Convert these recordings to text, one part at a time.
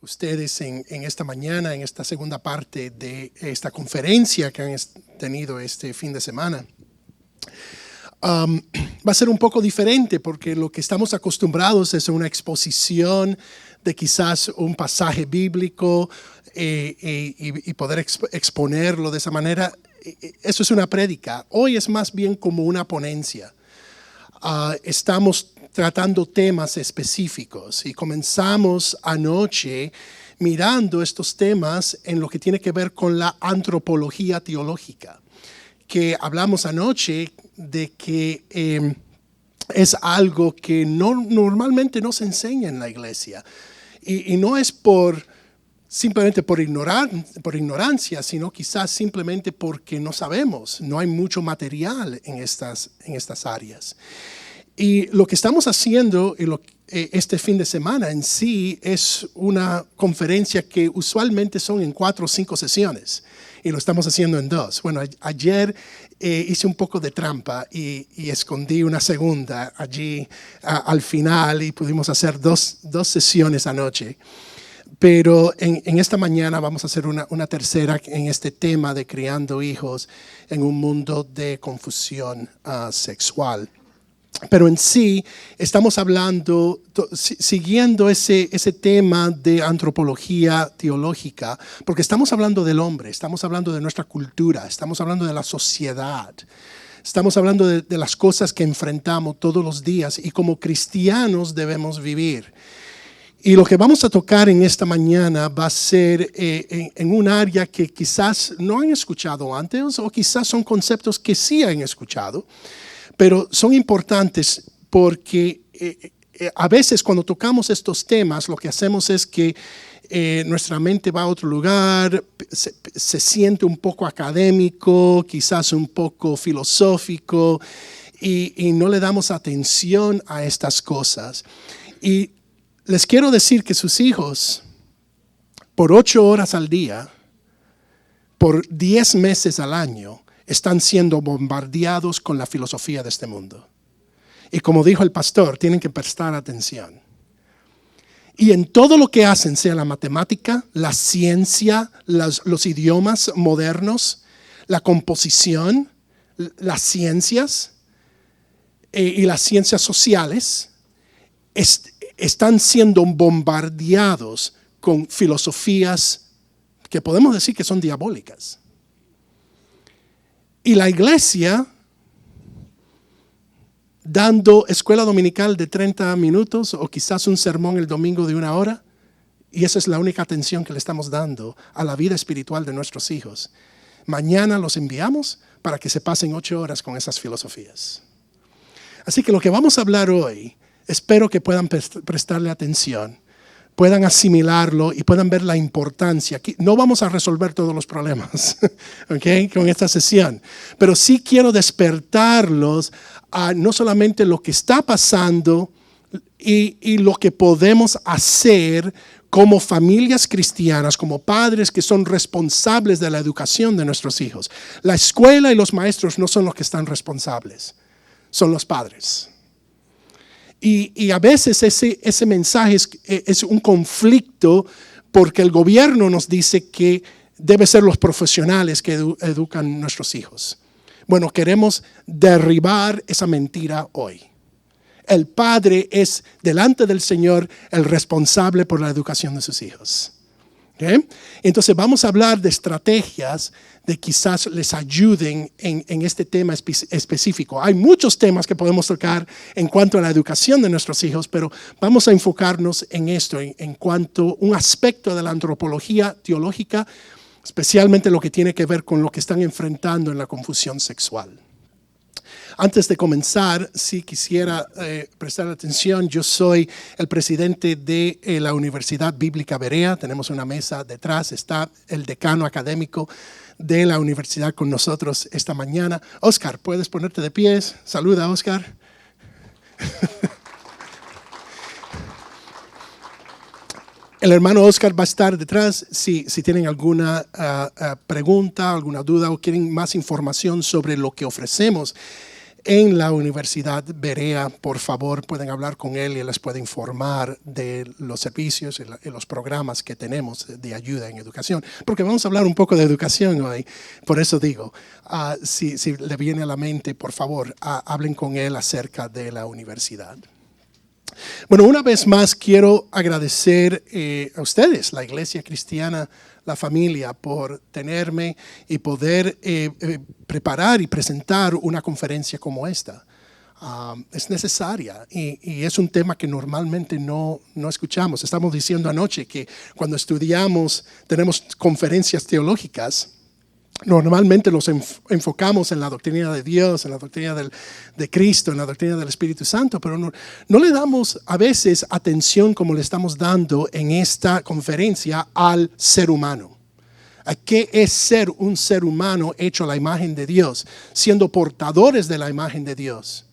ustedes en esta mañana, en esta segunda parte de esta conferencia que han tenido este fin de semana. Va a ser un poco diferente porque lo que estamos acostumbrados es una exposición de quizás un pasaje bíblico y poder exponerlo de esa manera. Eso es una prédica. Hoy es más bien como una ponencia. Estamos tratando temas específicos y comenzamos anoche mirando estos temas en lo que tiene que ver con la antropología teológica, que hablamos anoche de que es algo que normalmente no se enseña en la iglesia y no es simplemente por ignorancia, sino quizás simplemente porque no sabemos, no hay mucho material en estas áreas. Y lo que estamos haciendo este fin de semana en sí es una conferencia que usualmente son en 4 o 5 sesiones y lo estamos haciendo en 2. Bueno, ayer hice un poco de trampa y escondí una segunda allí al final y pudimos hacer dos sesiones anoche. Pero en esta mañana vamos a hacer una tercera en este tema de criando hijos en un mundo de confusión sexual. Pero en sí estamos hablando, siguiendo ese tema de antropología teológica, porque estamos hablando del hombre, estamos hablando de nuestra cultura, estamos hablando de la sociedad, estamos hablando de las cosas que enfrentamos todos los días y como cristianos debemos vivir. Y lo que vamos a tocar en esta mañana va a ser en un área que quizás no han escuchado antes o quizás son conceptos que sí han escuchado, pero son importantes porque a veces cuando tocamos estos temas lo que hacemos es que nuestra mente va a otro lugar, se siente un poco académico, quizás un poco filosófico y no le damos atención a estas cosas. Y les quiero decir que sus hijos, por 8 horas al día, por 10 meses al año, están siendo bombardeados con la filosofía de este mundo. Y como dijo el pastor, tienen que prestar atención. Y en todo lo que hacen, sea la matemática, la ciencia, los idiomas modernos, la composición, las ciencias y las ciencias sociales, están siendo bombardeados con filosofías que podemos decir que son diabólicas. Y la iglesia, dando escuela dominical de 30 minutos o quizás un sermón el domingo de 1 hora, y esa es la única atención que le estamos dando a la vida espiritual de nuestros hijos. Mañana los enviamos para que se pasen 8 horas con esas filosofías. Así que lo que vamos a hablar hoy, espero que puedan prestarle atención, puedan asimilarlo y puedan ver la importancia. No vamos a resolver todos los problemas, ¿okay? Con esta sesión, pero sí quiero despertarlos a no solamente lo que está pasando y lo que podemos hacer como familias cristianas, como padres que son responsables de la educación de nuestros hijos. La escuela y los maestros no son los que están responsables, son los padres. Y a veces ese mensaje es un conflicto porque el gobierno nos dice que debe ser los profesionales que educan nuestros hijos. Bueno, queremos derribar esa mentira hoy. El padre es delante del Señor el responsable por la educación de sus hijos. ¿Okay? Entonces vamos a hablar de estrategias de quizás les ayuden en este tema específico. Hay muchos temas que podemos tocar en cuanto a la educación de nuestros hijos, pero vamos a enfocarnos en esto, en cuanto a un aspecto de la antropología teológica, especialmente lo que tiene que ver con lo que están enfrentando en la confusión sexual. Antes de comenzar, sí quisiera prestar atención. Yo soy el presidente de la Universidad Bíblica Berea. Tenemos una mesa detrás. Está el decano académico de la universidad con nosotros esta mañana. Oscar, ¿puedes ponerte de pies? Saluda, Oscar. El hermano Oscar va a estar detrás si tienen alguna pregunta, alguna duda o quieren más información sobre lo que ofrecemos en la Universidad Berea. Por favor, pueden hablar con él y él les puede informar de los servicios y los programas que tenemos de ayuda en educación. Porque vamos a hablar un poco de educación hoy. Por eso digo, si le viene a la mente, por favor, hablen con él acerca de la universidad. Bueno, una vez más quiero agradecer a ustedes, la Iglesia Cristiana, la familia, por tenerme y poder preparar y presentar una conferencia como esta. Es necesaria y es un tema que normalmente no escuchamos. Estamos diciendo anoche que cuando estudiamos, tenemos conferencias teológicas, normalmente los enfocamos en la doctrina de Dios, en la doctrina de Cristo, en la doctrina del Espíritu Santo, pero no le damos a veces atención como le estamos dando en esta conferencia al ser humano. ¿A qué es ser un ser humano hecho a la imagen de Dios, siendo portadores de la imagen de Dios?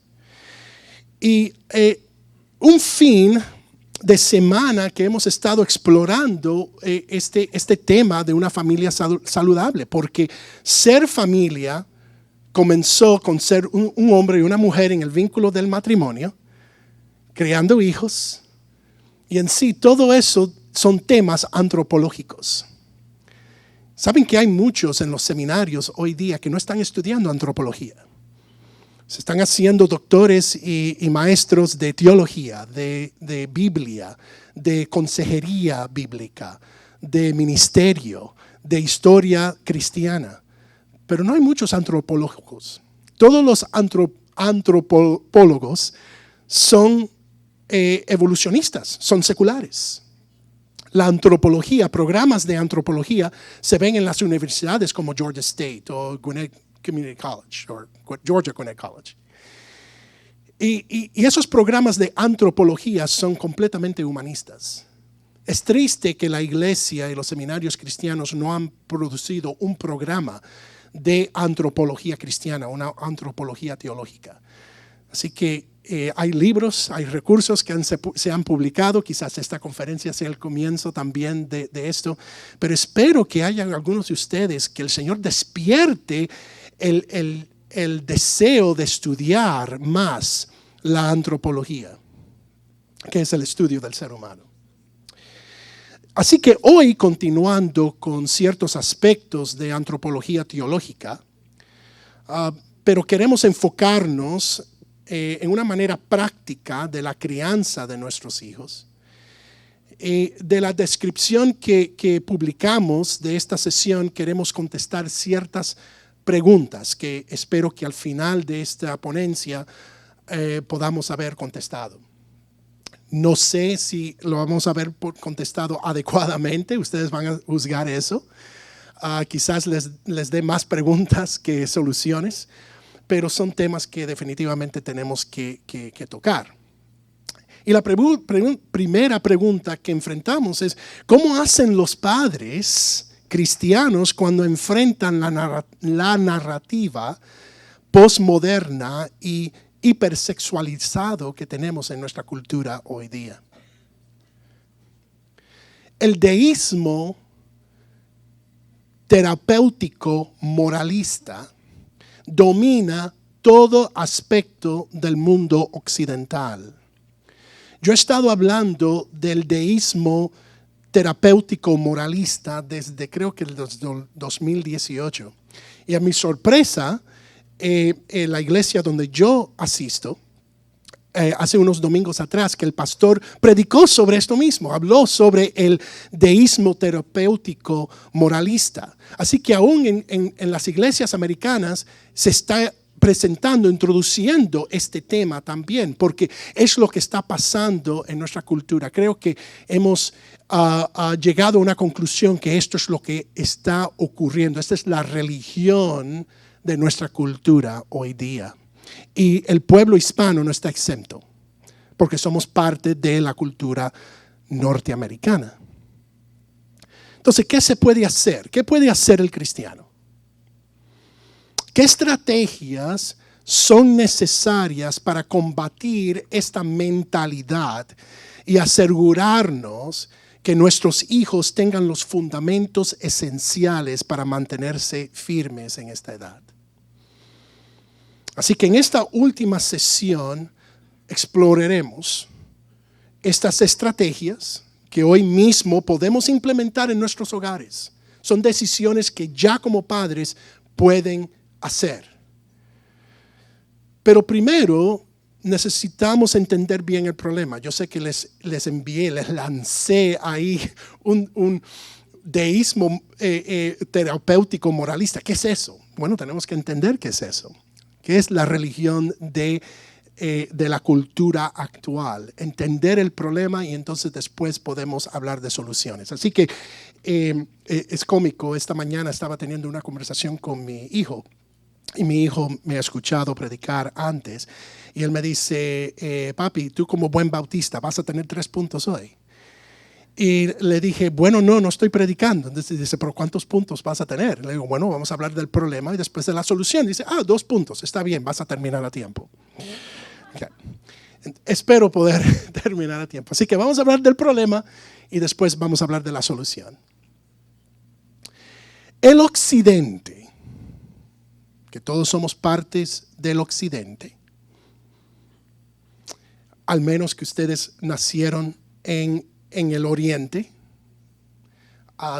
Y un fin de semana que hemos estado explorando este tema de una familia saludable, porque ser familia comenzó con ser un hombre y una mujer en el vínculo del matrimonio, creando hijos, y en sí todo eso son temas antropológicos. Saben que hay muchos en los seminarios hoy día que no están estudiando antropología. Se están haciendo doctores y maestros de teología, de Biblia, de consejería bíblica, de ministerio, de historia cristiana. Pero no hay muchos antropólogos. Todos los antropólogos son evolucionistas, son seculares. La antropología, programas de antropología se ven en las universidades como Georgia State o Gwinnett Community College o Georgia Gwinnett College. Y esos programas de antropología son completamente humanistas. Es triste que la iglesia y los seminarios cristianos no han producido un programa de antropología cristiana, una antropología teológica. Así que hay libros, hay recursos que se han publicado. Quizás esta conferencia sea el comienzo también de esto. Pero espero que haya algunos de ustedes que el Señor despierte el deseo de estudiar más la antropología, que es el estudio del ser humano. Así que hoy, continuando con ciertos aspectos de antropología teológica, pero queremos enfocarnos en una manera práctica de la crianza de nuestros hijos. De la descripción que publicamos de esta sesión, queremos contestar ciertas preguntas que espero que al final de esta ponencia podamos haber contestado. No sé si lo vamos a haber contestado adecuadamente, ustedes van a juzgar eso. Quizás les dé más preguntas que soluciones, pero son temas que definitivamente tenemos que tocar. Y la primera pregunta que enfrentamos es: ¿cómo hacen los padres cristianos cuando enfrentan la narrativa postmoderna y hipersexualizado que tenemos en nuestra cultura hoy día? El deísmo terapéutico moralista domina todo aspecto del mundo occidental. Yo he estado hablando del deísmo terapéutico moralista desde creo que el 2018. Y a mi sorpresa, en la iglesia donde yo asisto, hace unos domingos atrás, que el pastor predicó sobre esto mismo, habló sobre el deísmo terapéutico moralista. Así que aún en las iglesias americanas se está presentando, introduciendo este tema también, porque es lo que está pasando en nuestra cultura. Creo que hemos llegado a una conclusión que esto es lo que está ocurriendo. Esta es la religión de nuestra cultura hoy día. Y el pueblo hispano no está exento, porque somos parte de la cultura norteamericana. Entonces, ¿qué se puede hacer? ¿Qué puede hacer el cristiano? ¿Qué estrategias son necesarias para combatir esta mentalidad y asegurarnos que nuestros hijos tengan los fundamentos esenciales para mantenerse firmes en esta edad? Así que en esta última sesión exploraremos estas estrategias que hoy mismo podemos implementar en nuestros hogares. Son decisiones que ya como padres pueden hacer. Pero primero necesitamos entender bien el problema. Yo sé que les lancé ahí un deísmo terapéutico moralista. ¿Qué es eso? Bueno, tenemos que entender qué es eso. ¿Qué es la religión de la cultura actual? Entender el problema y entonces después podemos hablar de soluciones. Así que es cómico. Esta mañana estaba teniendo una conversación con mi hijo. Y mi hijo me ha escuchado predicar antes. Y él me dice, papi, tú como buen bautista vas a tener 3 puntos hoy. Y le dije, bueno, no estoy predicando. Entonces dice, pero ¿cuántos puntos vas a tener? Le digo, bueno, vamos a hablar del problema y después de la solución. Dice, 2 puntos, está bien, vas a terminar a tiempo. Okay. Espero poder terminar a tiempo. Así que vamos a hablar del problema y después vamos a hablar de la solución. El Occidente, que todos somos partes del Occidente, al menos que ustedes nacieron en el Oriente,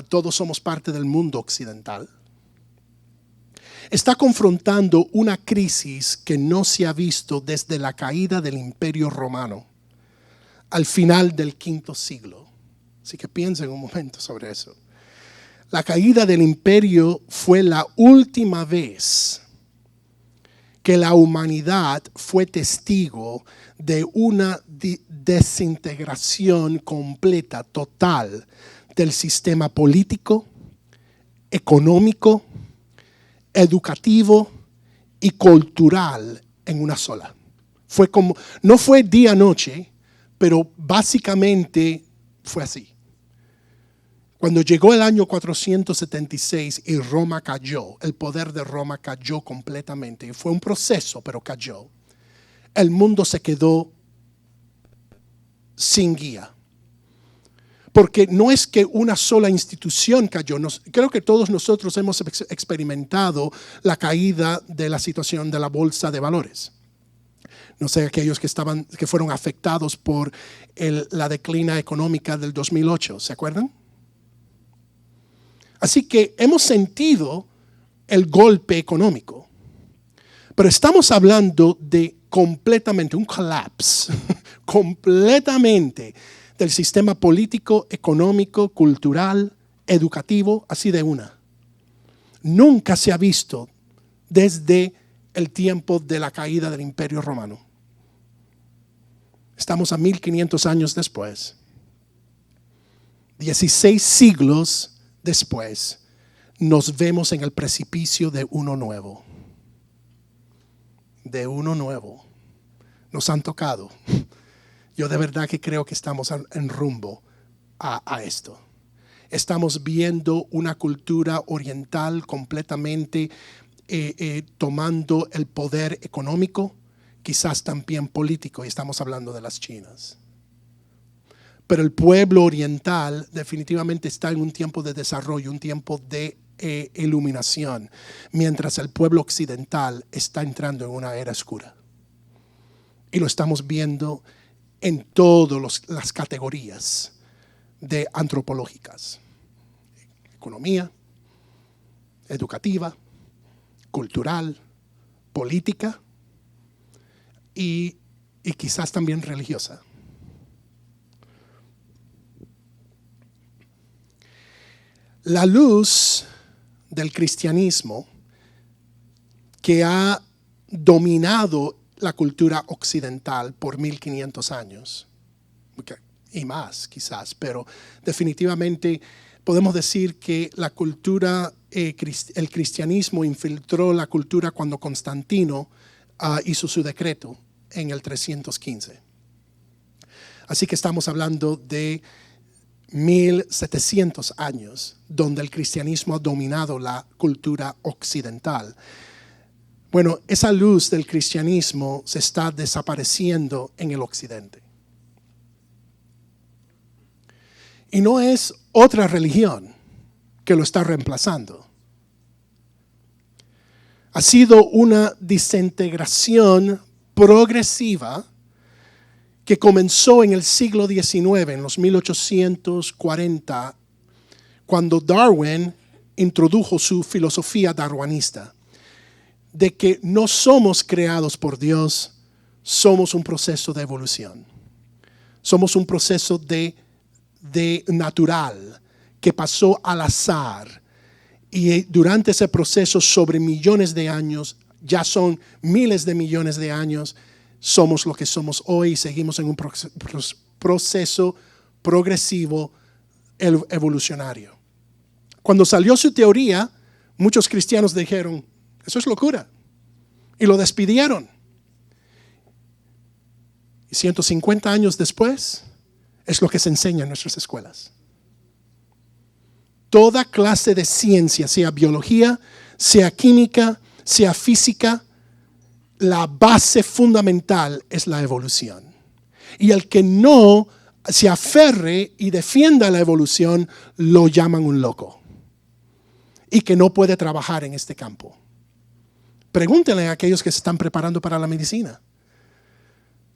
todos somos parte del mundo occidental, está confrontando una crisis que no se ha visto desde la caída del Imperio Romano al final del V siglo. Así que piensen un momento sobre eso. La caída del imperio fue la última vez que la humanidad fue testigo de una desintegración completa, total, del sistema político, económico, educativo y cultural en una sola. No fue día-noche, pero básicamente fue así. Cuando llegó el año 476 y Roma cayó, el poder de Roma cayó completamente. Fue un proceso, pero cayó. El mundo se quedó sin guía. Porque no es que una sola institución cayó. Creo que todos nosotros hemos experimentado la caída de la situación de la bolsa de valores. No sé, aquellos que fueron afectados por la declina económica del 2008, ¿se acuerdan? Así que hemos sentido el golpe económico, pero estamos hablando de completamente un collapse, completamente del sistema político, económico, cultural, educativo, así de una. Nunca se ha visto desde el tiempo de la caída del Imperio Romano. Estamos a 1500 años después. 16 siglos después, nos vemos en el precipicio de uno nuevo. De uno nuevo. Nos han tocado. Yo de verdad que creo que estamos en rumbo a esto. Estamos viendo una cultura oriental completamente tomando el poder económico, quizás también político, y estamos hablando de las chinas. Pero el pueblo oriental definitivamente está en un tiempo de desarrollo, un tiempo de iluminación, mientras el pueblo occidental está entrando en una era oscura. Y lo estamos viendo en todas las categorías de antropológicas: economía, educativa, cultural, política y quizás también religiosa. La luz del cristianismo que ha dominado la cultura occidental por 1500 años, y más quizás, pero definitivamente podemos decir que la cultura, el cristianismo infiltró la cultura cuando Constantino hizo su decreto en el 315. Así que estamos hablando de 1700 años donde el cristianismo ha dominado la cultura occidental. Bueno, esa luz del cristianismo se está desapareciendo en el occidente. Y no es otra religión que lo está reemplazando. ha sido una desintegración progresiva que comenzó en el siglo XIX, en los 1840, cuando Darwin introdujo su filosofía darwinista, de que no somos creados por Dios, somos un proceso de evolución. Somos un proceso de natural que pasó al azar. Y durante ese proceso, sobre millones de años, ya son miles de millones de años, somos lo que somos hoy y seguimos en un proceso progresivo evolucionario. Cuando salió su teoría, muchos cristianos dijeron, eso es locura, y lo despidieron. Y 150 años después, es lo que se enseña en nuestras escuelas. Toda clase de ciencia, sea biología, sea química, sea física, la base fundamental es la evolución. Y el que no se aferre y defienda la evolución, lo llaman un loco. Y que no puede trabajar en este campo. Pregúntenle a aquellos que se están preparando para la medicina.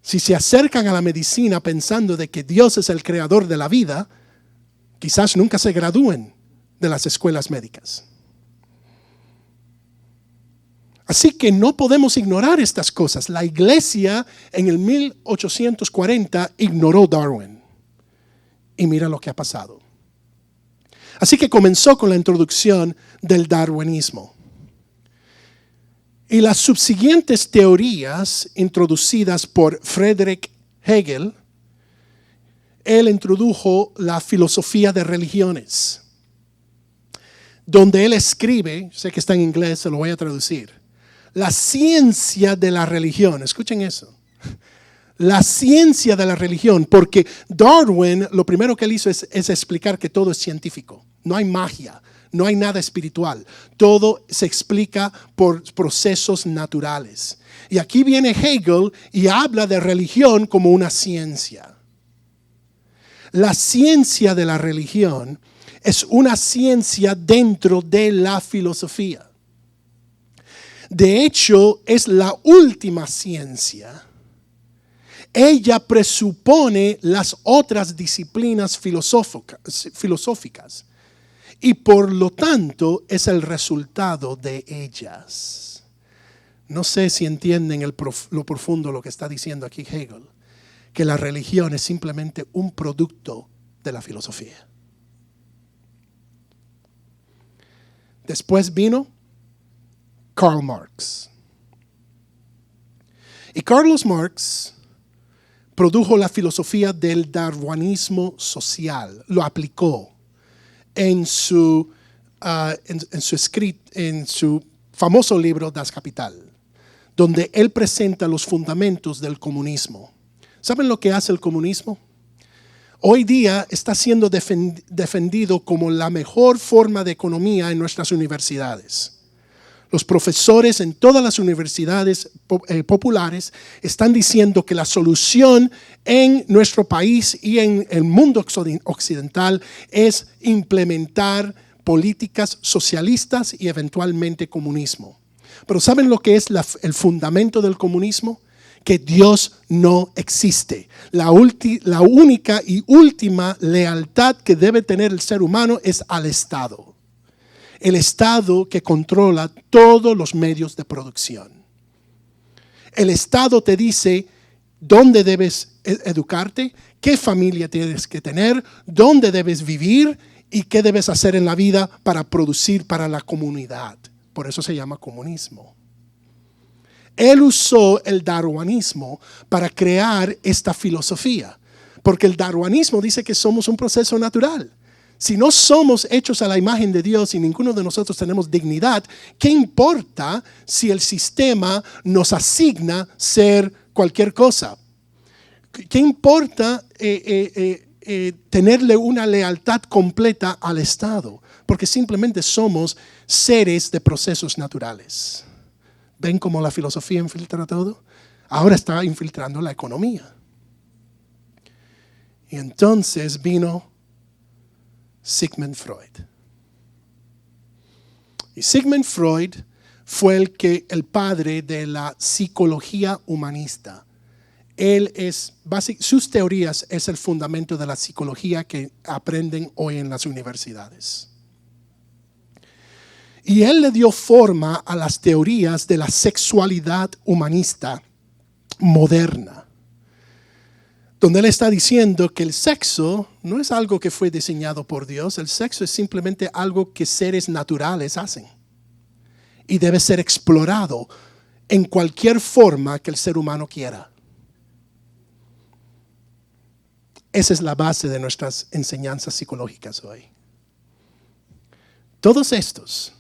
Si se acercan a la medicina pensando de que Dios es el creador de la vida, quizás nunca se gradúen de las escuelas médicas. Así que no podemos ignorar estas cosas. La iglesia en el 1840 ignoró Darwin. Y mira lo que ha pasado. Así que comenzó con la introducción del darwinismo. Y las subsiguientes teorías introducidas por Friedrich Hegel, él introdujo la filosofía de religiones, donde él escribe, sé que está en inglés, se lo voy a traducir, la ciencia de la religión. Escuchen eso. La ciencia de la religión, porque Darwin lo primero que él hizo es explicar que todo es científico, no hay magia. No hay nada espiritual. Todo se explica por procesos naturales. Y aquí viene Hegel y habla de religión como una ciencia. La ciencia de la religión es una ciencia dentro de la filosofía. De hecho, es la última ciencia. Ella presupone las otras disciplinas filosóficas. Y por lo tanto es el resultado de ellas. No sé si entienden lo profundo lo que está diciendo aquí Hegel, que la religión es simplemente un producto de la filosofía. Después vino Karl Marx. Y Carlos Marx produjo la filosofía del darwinismo social, lo aplicó en su famoso libro Das Kapital, donde él presenta los fundamentos del comunismo. ¿Saben lo que hace el comunismo? Hoy día está siendo defendido como la mejor forma de economía en nuestras universidades. Los profesores en todas las universidades populares están diciendo que la solución en nuestro país y en el mundo occidental es implementar políticas socialistas y eventualmente comunismo. Pero ¿saben lo que es el fundamento del comunismo? Que Dios no existe. La única y última lealtad que debe tener el ser humano es al Estado. El Estado que controla todos los medios de producción. El Estado te dice dónde debes educarte, qué familia tienes que tener, dónde debes vivir y qué debes hacer en la vida para producir para la comunidad. Por eso se llama comunismo. Él usó el darwinismo para crear esta filosofía, porque el darwinismo dice que somos un proceso natural. Si no somos hechos a la imagen de Dios y ninguno de nosotros tenemos dignidad, ¿qué importa si el sistema nos asigna ser cualquier cosa? ¿Qué importa tenerle una lealtad completa al Estado? Porque simplemente somos seres de procesos naturales. ¿Ven cómo la filosofía infiltra todo? Ahora está infiltrando la economía. Y entonces vino Sigmund Freud. Y Sigmund Freud fue el padre de la psicología humanista. Sus teorías es el fundamento de la psicología que aprenden hoy en las universidades. Y él le dio forma a las teorías de la sexualidad humanista moderna, donde él está diciendo que el sexo no es algo que fue diseñado por Dios. El sexo es simplemente algo que seres naturales hacen y debe ser explorado en cualquier forma que el ser humano quiera. Esa es la base de nuestras enseñanzas psicológicas hoy. Todos estas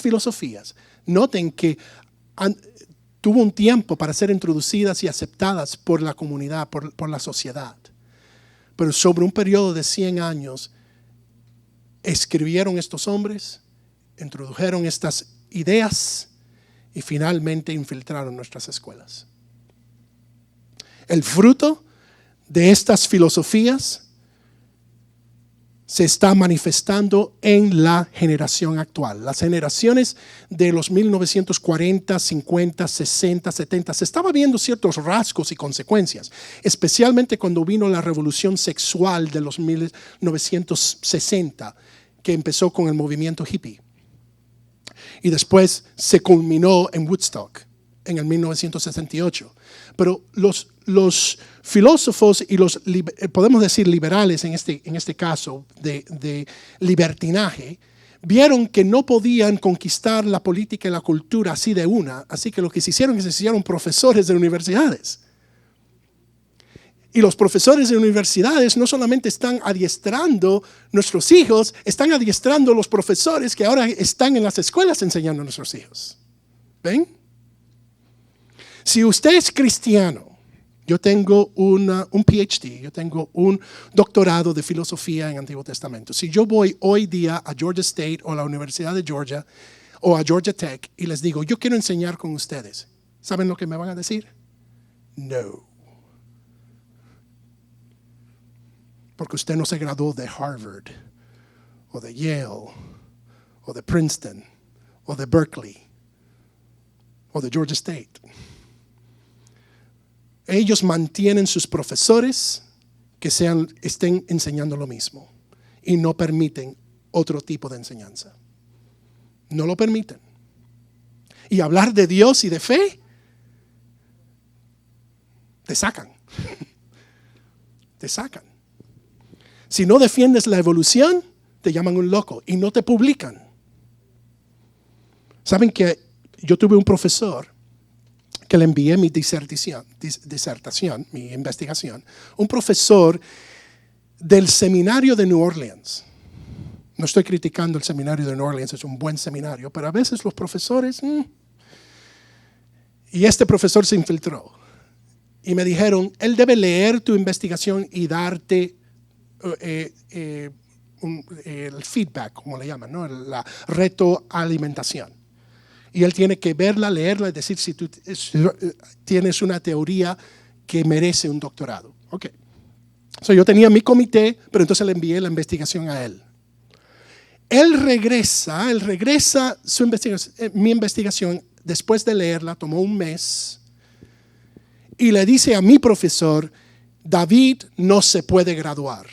filosofías, noten que tuvo un tiempo para ser introducidas y aceptadas por la comunidad, por la sociedad. Pero sobre un periodo de 100 años, escribieron estos hombres, introdujeron estas ideas y finalmente infiltraron nuestras escuelas. El fruto de estas filosofías se está manifestando en la generación actual. Las generaciones de los 1940, 50, 60, 70, se estaba viendo ciertos rasgos y consecuencias, especialmente cuando vino la revolución sexual de los 1960, que empezó con el movimiento hippie. Y después se culminó en Woodstock, en el 1968. Pero los filósofos y los, podemos decir liberales en este caso de libertinaje, vieron que no podían conquistar la política y la cultura así de una. Así que lo que se hicieron es que se hicieron profesores de universidades. Y los profesores de universidades no solamente están adiestrando nuestros hijos, están adiestrando los profesores que ahora están en las escuelas enseñando a nuestros hijos. ¿Ven? Si usted es cristiano, yo tengo un PhD, yo tengo un doctorado de filosofía en Antiguo Testamento. Si yo voy hoy día a Georgia State o a la Universidad de Georgia o a Georgia Tech y les digo, yo quiero enseñar con ustedes, ¿saben lo que me van a decir? No. Porque usted no se graduó de Harvard o de Yale o de Princeton o de Berkeley o de Georgia State. Ellos mantienen sus profesores que estén enseñando lo mismo y no permiten otro tipo de enseñanza. No lo permiten. Y hablar de Dios y de fe, te sacan. Te sacan. Si no defiendes la evolución, te llaman un loco y no te publican. ¿Saben que yo tuve un profesor que le envié mi disertación, mi investigación, un profesor del seminario de New Orleans? No estoy criticando el seminario de New Orleans, es un buen seminario, pero a veces los profesores, y este profesor se infiltró. Y me dijeron, él debe leer tu investigación y darte el feedback, como le llaman, ¿no? La retroalimentación. Y él tiene que verla, leerla y decir si tú tienes una teoría que merece un doctorado. Ok. Yo tenía mi comité, pero entonces le envié la investigación a él. Él regresa mi investigación, después de leerla, tomó un mes, y le dice a mi profesor, David no se puede graduar.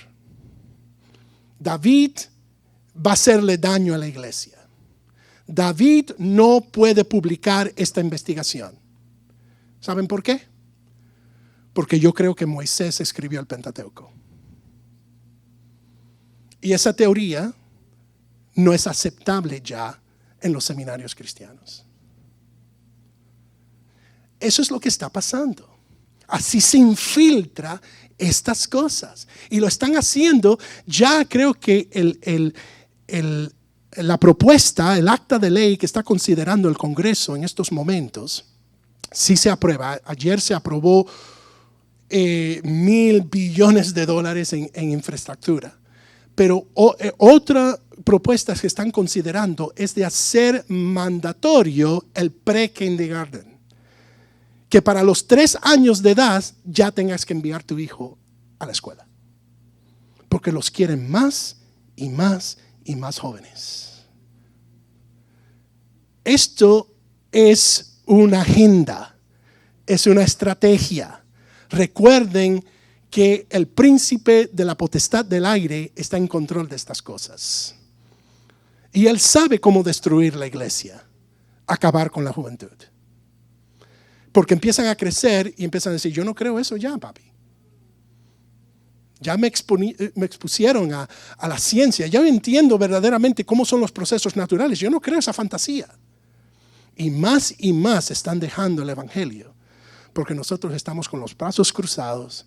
David va a hacerle daño a la iglesia. David no puede publicar esta investigación. ¿Saben por qué? Porque yo creo que Moisés escribió el Pentateuco. Y esa teoría no es aceptable ya en los seminarios cristianos. Eso es lo que está pasando. Así se infiltra estas cosas. Y lo están haciendo, ya creo que la propuesta, el acta de ley que está considerando el Congreso en estos momentos, sí se aprueba. Ayer se aprobó $1,000 billones en infraestructura. Pero otra propuesta que están considerando es de hacer mandatorio el pre-kindergarten. Que para los 3 años de edad ya tengas que enviar tu hijo a la escuela. Porque los quieren más y más y más jóvenes. Esto es una agenda, es una estrategia. Recuerden que el príncipe de la potestad del aire está en control de estas cosas. Y él sabe cómo destruir la iglesia, acabar con la juventud. Porque empiezan a crecer y empiezan a decir, yo no creo eso ya, papi. Ya me expusieron a la ciencia, ya entiendo verdaderamente cómo son los procesos naturales. Yo no creo esa fantasía. Y más están dejando el evangelio, porque nosotros estamos con los brazos cruzados,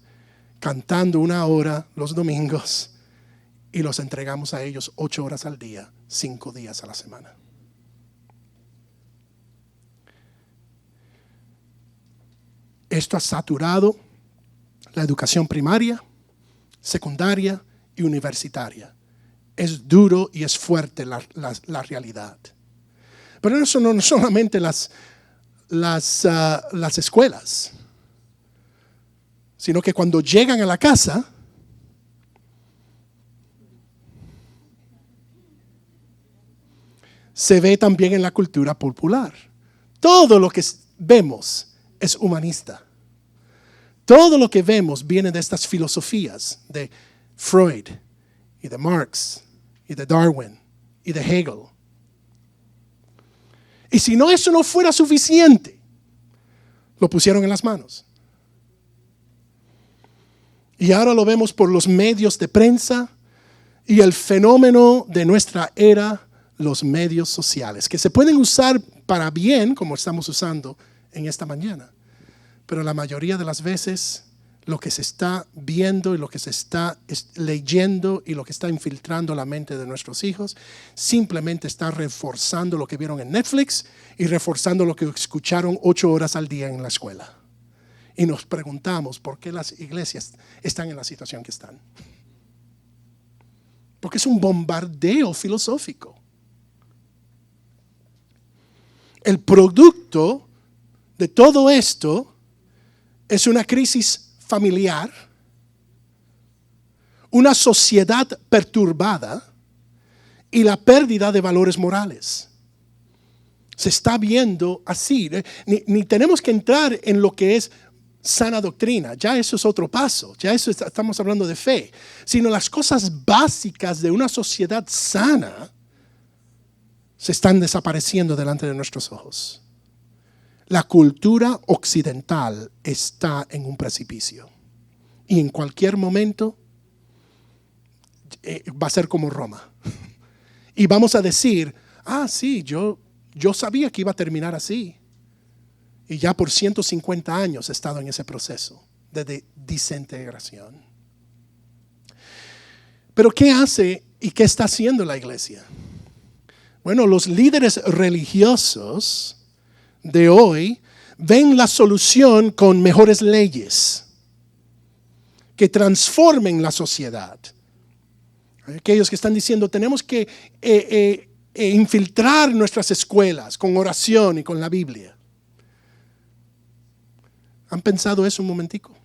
cantando 1 hora los domingos, y los entregamos a ellos 8 horas al día, 5 días a la semana. Esto ha saturado la educación primaria, secundaria y universitaria. Es duro y es fuerte la realidad. Pero eso no solamente las escuelas, sino que cuando llegan a la casa, se ve también en la cultura popular. Todo lo que vemos es humanista. Todo lo que vemos viene de estas filosofías de Freud y de Marx y de Darwin y de Hegel. Y si no, eso no fuera suficiente, lo pusieron en las manos. Y ahora lo vemos por los medios de prensa y el fenómeno de nuestra era, los medios sociales, que se pueden usar para bien, como estamos usando en esta mañana. Pero la mayoría de las veces, lo que se está viendo y lo que se está leyendo y lo que está infiltrando la mente de nuestros hijos, simplemente está reforzando lo que vieron en Netflix y reforzando lo que escucharon 8 horas al día en la escuela. Y nos preguntamos por qué las iglesias están en la situación que están. Porque es un bombardeo filosófico. El producto de todo esto es una crisis familiar, una sociedad perturbada y la pérdida de valores morales. Se está viendo así. Ni tenemos que entrar en lo que es sana doctrina. Ya eso es otro paso. Ya eso estamos hablando de fe. Sino las cosas básicas de una sociedad sana se están desapareciendo delante de nuestros ojos. La cultura occidental está en un precipicio. Y en cualquier momento va a ser como Roma. Y vamos a decir, sí, yo sabía que iba a terminar así. Y ya por 150 años he estado en ese proceso de desintegración. Pero ¿qué hace y qué está haciendo la iglesia? Bueno, los líderes religiosos de hoy ven la solución con mejores leyes que transformen la sociedad. Aquellos que están diciendo tenemos que infiltrar nuestras escuelas con oración y con la Biblia. ¿Han pensado eso un momentico?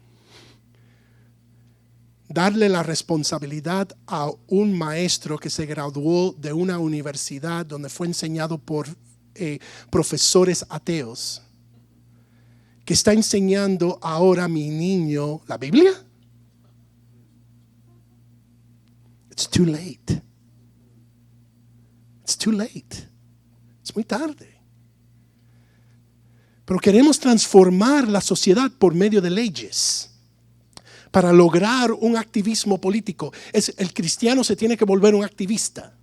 Darle la responsabilidad a un maestro que se graduó de una universidad donde fue enseñado por profesores ateos, que está enseñando ahora a mi niño la Biblia. It's too late. It's too late. Es muy tarde. Pero queremos transformar la sociedad por medio de leyes para lograr un activismo político. El cristiano se tiene que volver un activista.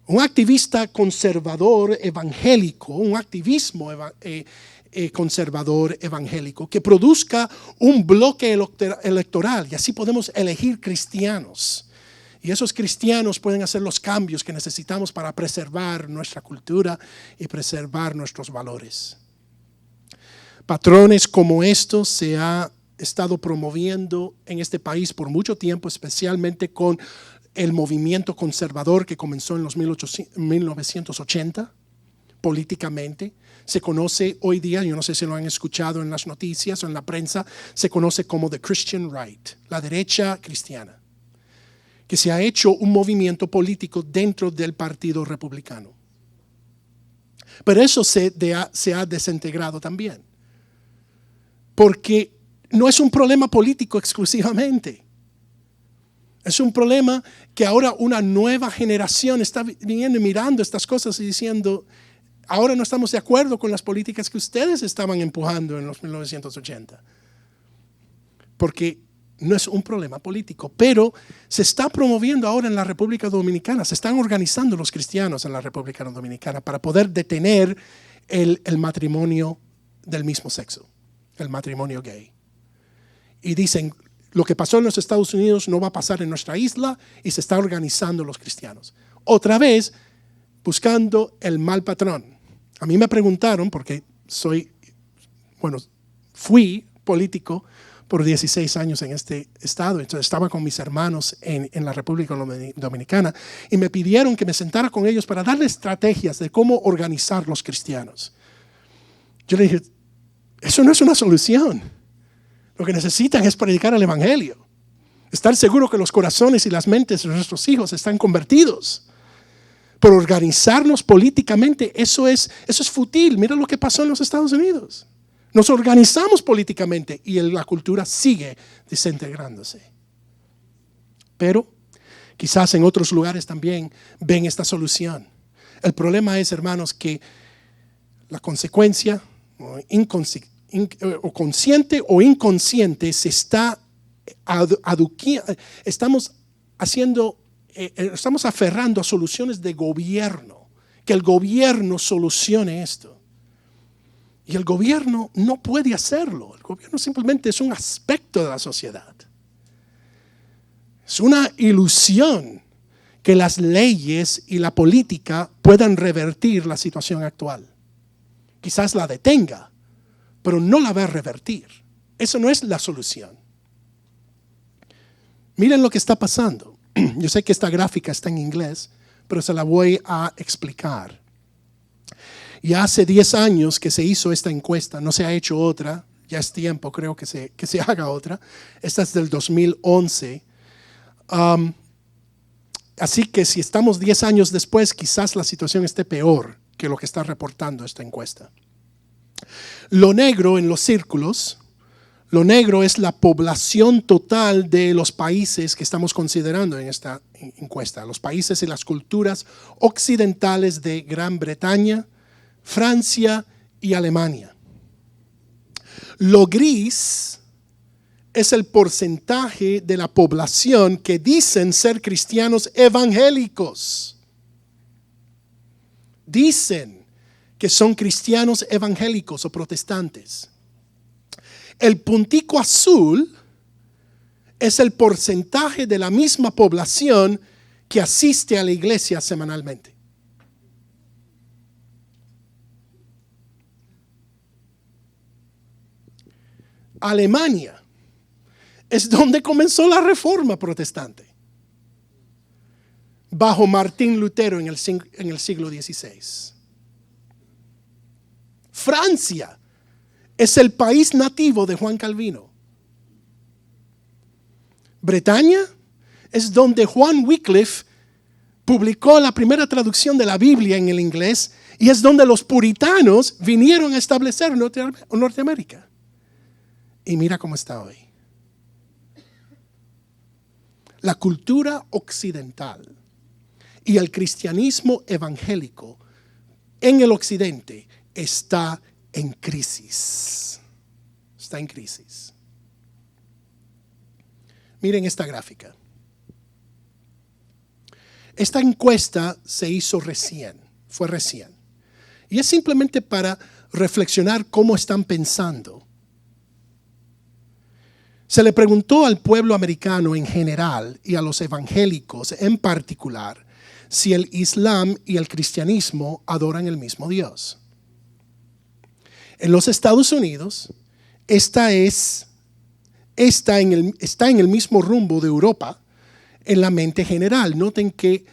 Un activista conservador evangélico, un activismo conservador evangélico que produzca un bloque electoral y así podemos elegir cristianos. Y esos cristianos pueden hacer los cambios que necesitamos para preservar nuestra cultura y preservar nuestros valores. Patrones como estos se ha estado promoviendo en este país por mucho tiempo, especialmente con el movimiento conservador que comenzó en los 1980 políticamente. Se conoce hoy día, yo no sé si lo han escuchado en las noticias o en la prensa, se conoce como the Christian Right, la derecha cristiana. que se ha hecho un movimiento político dentro del Partido Republicano. Pero eso se ha desintegrado también. Porque no es un problema político exclusivamente. Es un problema que ahora una nueva generación está viniendo y mirando estas cosas y diciendo, ahora no estamos de acuerdo con las políticas que ustedes estaban empujando en los 1980. Porque no es un problema político, pero se está promoviendo ahora en la República Dominicana, se están organizando los cristianos en la República Dominicana para poder detener el matrimonio del mismo sexo, el matrimonio gay. Y dicen, lo que pasó en los Estados Unidos no va a pasar en nuestra isla, y se está organizando los cristianos. Otra vez, buscando el mal patrón. A mí me preguntaron, porque fui político por 16 años en este estado, entonces estaba con mis hermanos en la República Dominicana, y me pidieron que me sentara con ellos para darles estrategias de cómo organizar los cristianos. Yo le dije, eso no es una solución. Lo que necesitan es predicar el evangelio, estar seguro que los corazones y las mentes de nuestros hijos están convertidos. Por organizarnos políticamente, eso es fútil. Mira lo que pasó en los Estados Unidos. Nos organizamos políticamente y la cultura sigue desintegrándose. Pero quizás en otros lugares también ven esta solución. El problema es, hermanos, que la consecuencia, o consciente o inconsciente, se está estamos aferrando a soluciones de gobierno, que el gobierno solucione esto. Y el gobierno no puede hacerlo. El gobierno simplemente es un aspecto de la sociedad. Es una ilusión que las leyes y la política puedan revertir la situación actual. Quizás la detenga, pero no la va a revertir. Eso no es la solución. Miren lo que está pasando. Yo sé que esta gráfica está en inglés, pero se la voy a explicar. Ya hace 10 años que se hizo esta encuesta, no se ha hecho otra, ya es tiempo, creo que se haga otra. Esta es del 2011. Así que si estamos 10 años después, quizás la situación esté peor que lo que está reportando esta encuesta. Lo negro en los círculos, lo negro es la población total de los países que estamos considerando en esta encuesta. Los países y las culturas occidentales de Gran Bretaña, Francia y Alemania. Lo gris es el porcentaje de la población que dicen ser cristianos evangélicos. Dicen que son cristianos evangélicos o protestantes. El puntico azul es el porcentaje de la misma población que asiste a la iglesia semanalmente. Alemania es donde comenzó la reforma protestante, bajo Martín Lutero en el siglo XVI. Francia es el país nativo de Juan Calvino. Bretaña es donde Juan Wycliffe publicó la primera traducción de la Biblia en el inglés, y es donde los puritanos vinieron a establecer Norteamérica. Y mira cómo está hoy. La cultura occidental y el cristianismo evangélico en el occidente está en crisis. Está en crisis. Miren esta gráfica. Esta encuesta se hizo fue recién. Y es simplemente para reflexionar cómo están pensando. Se le preguntó al pueblo americano en general y a los evangélicos en particular si el Islam y el cristianismo adoran el mismo Dios. En los Estados Unidos, está en el mismo rumbo de Europa en la mente general. Noten que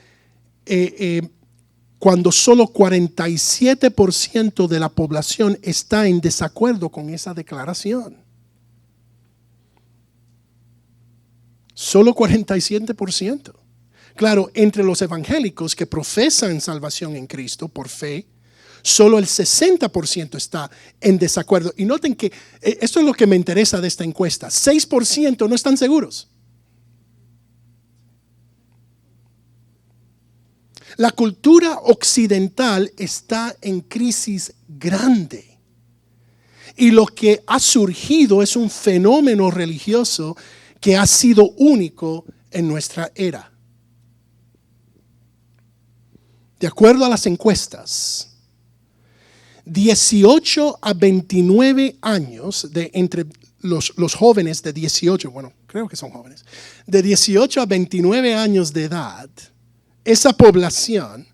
cuando solo 47% de la población está en desacuerdo con esa declaración. Solo 47%. Claro, entre los evangélicos que profesan salvación en Cristo por fe, solo el 60% está en desacuerdo. Y noten que esto es lo que me interesa de esta encuesta. 6% no están seguros. La cultura occidental está en crisis grande. Y lo que ha surgido es un fenómeno religioso que ha sido único en nuestra era. De acuerdo a las encuestas, 18 a 29 años entre los jóvenes de 18, bueno, creo que son jóvenes, de 18 a 29 años de edad, esa población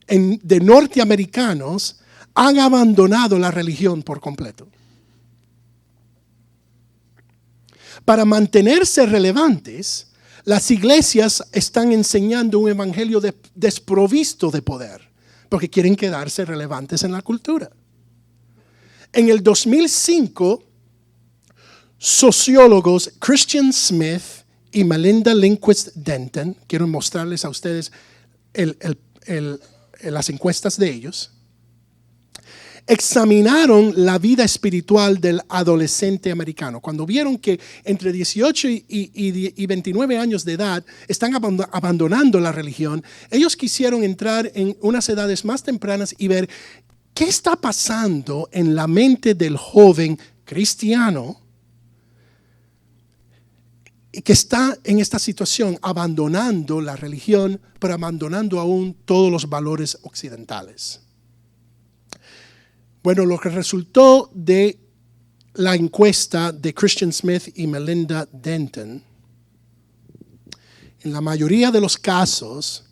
de norteamericanos han abandonado la religión por completo. Para mantenerse relevantes, las iglesias están enseñando un evangelio desprovisto de poder, porque quieren quedarse relevantes en la cultura. En el 2005, sociólogos Christian Smith y Melinda Lindquist Denton, quiero mostrarles a ustedes las encuestas de ellos, examinaron la vida espiritual del adolescente americano. Cuando vieron que entre 18 y 29 años de edad están abandonando la religión, ellos quisieron entrar en unas edades más tempranas y ver qué está pasando en la mente del joven cristiano que está en esta situación, abandonando la religión, pero abandonando aún todos los valores occidentales. Bueno, lo que resultó de la encuesta de Christian Smith y Melinda Denton, en la mayoría de los casos,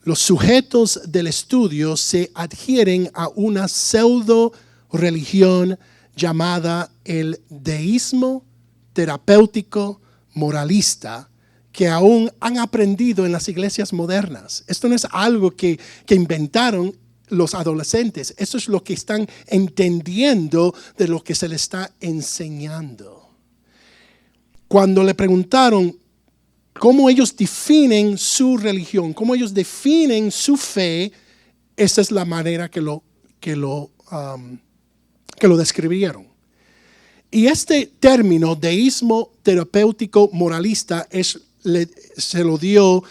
los sujetos del estudio se adhieren a una pseudo religión llamada el deísmo terapéutico moralista, que aún han aprendido en las iglesias modernas. Esto no es algo que inventaron los adolescentes. Esto es lo que están entendiendo de lo que se les está enseñando. Cuando le preguntaron cómo ellos definen su religión, cómo ellos definen su fe, esa es la manera que lo describieron. Y este término, deísmo terapéutico moralista, se lo dio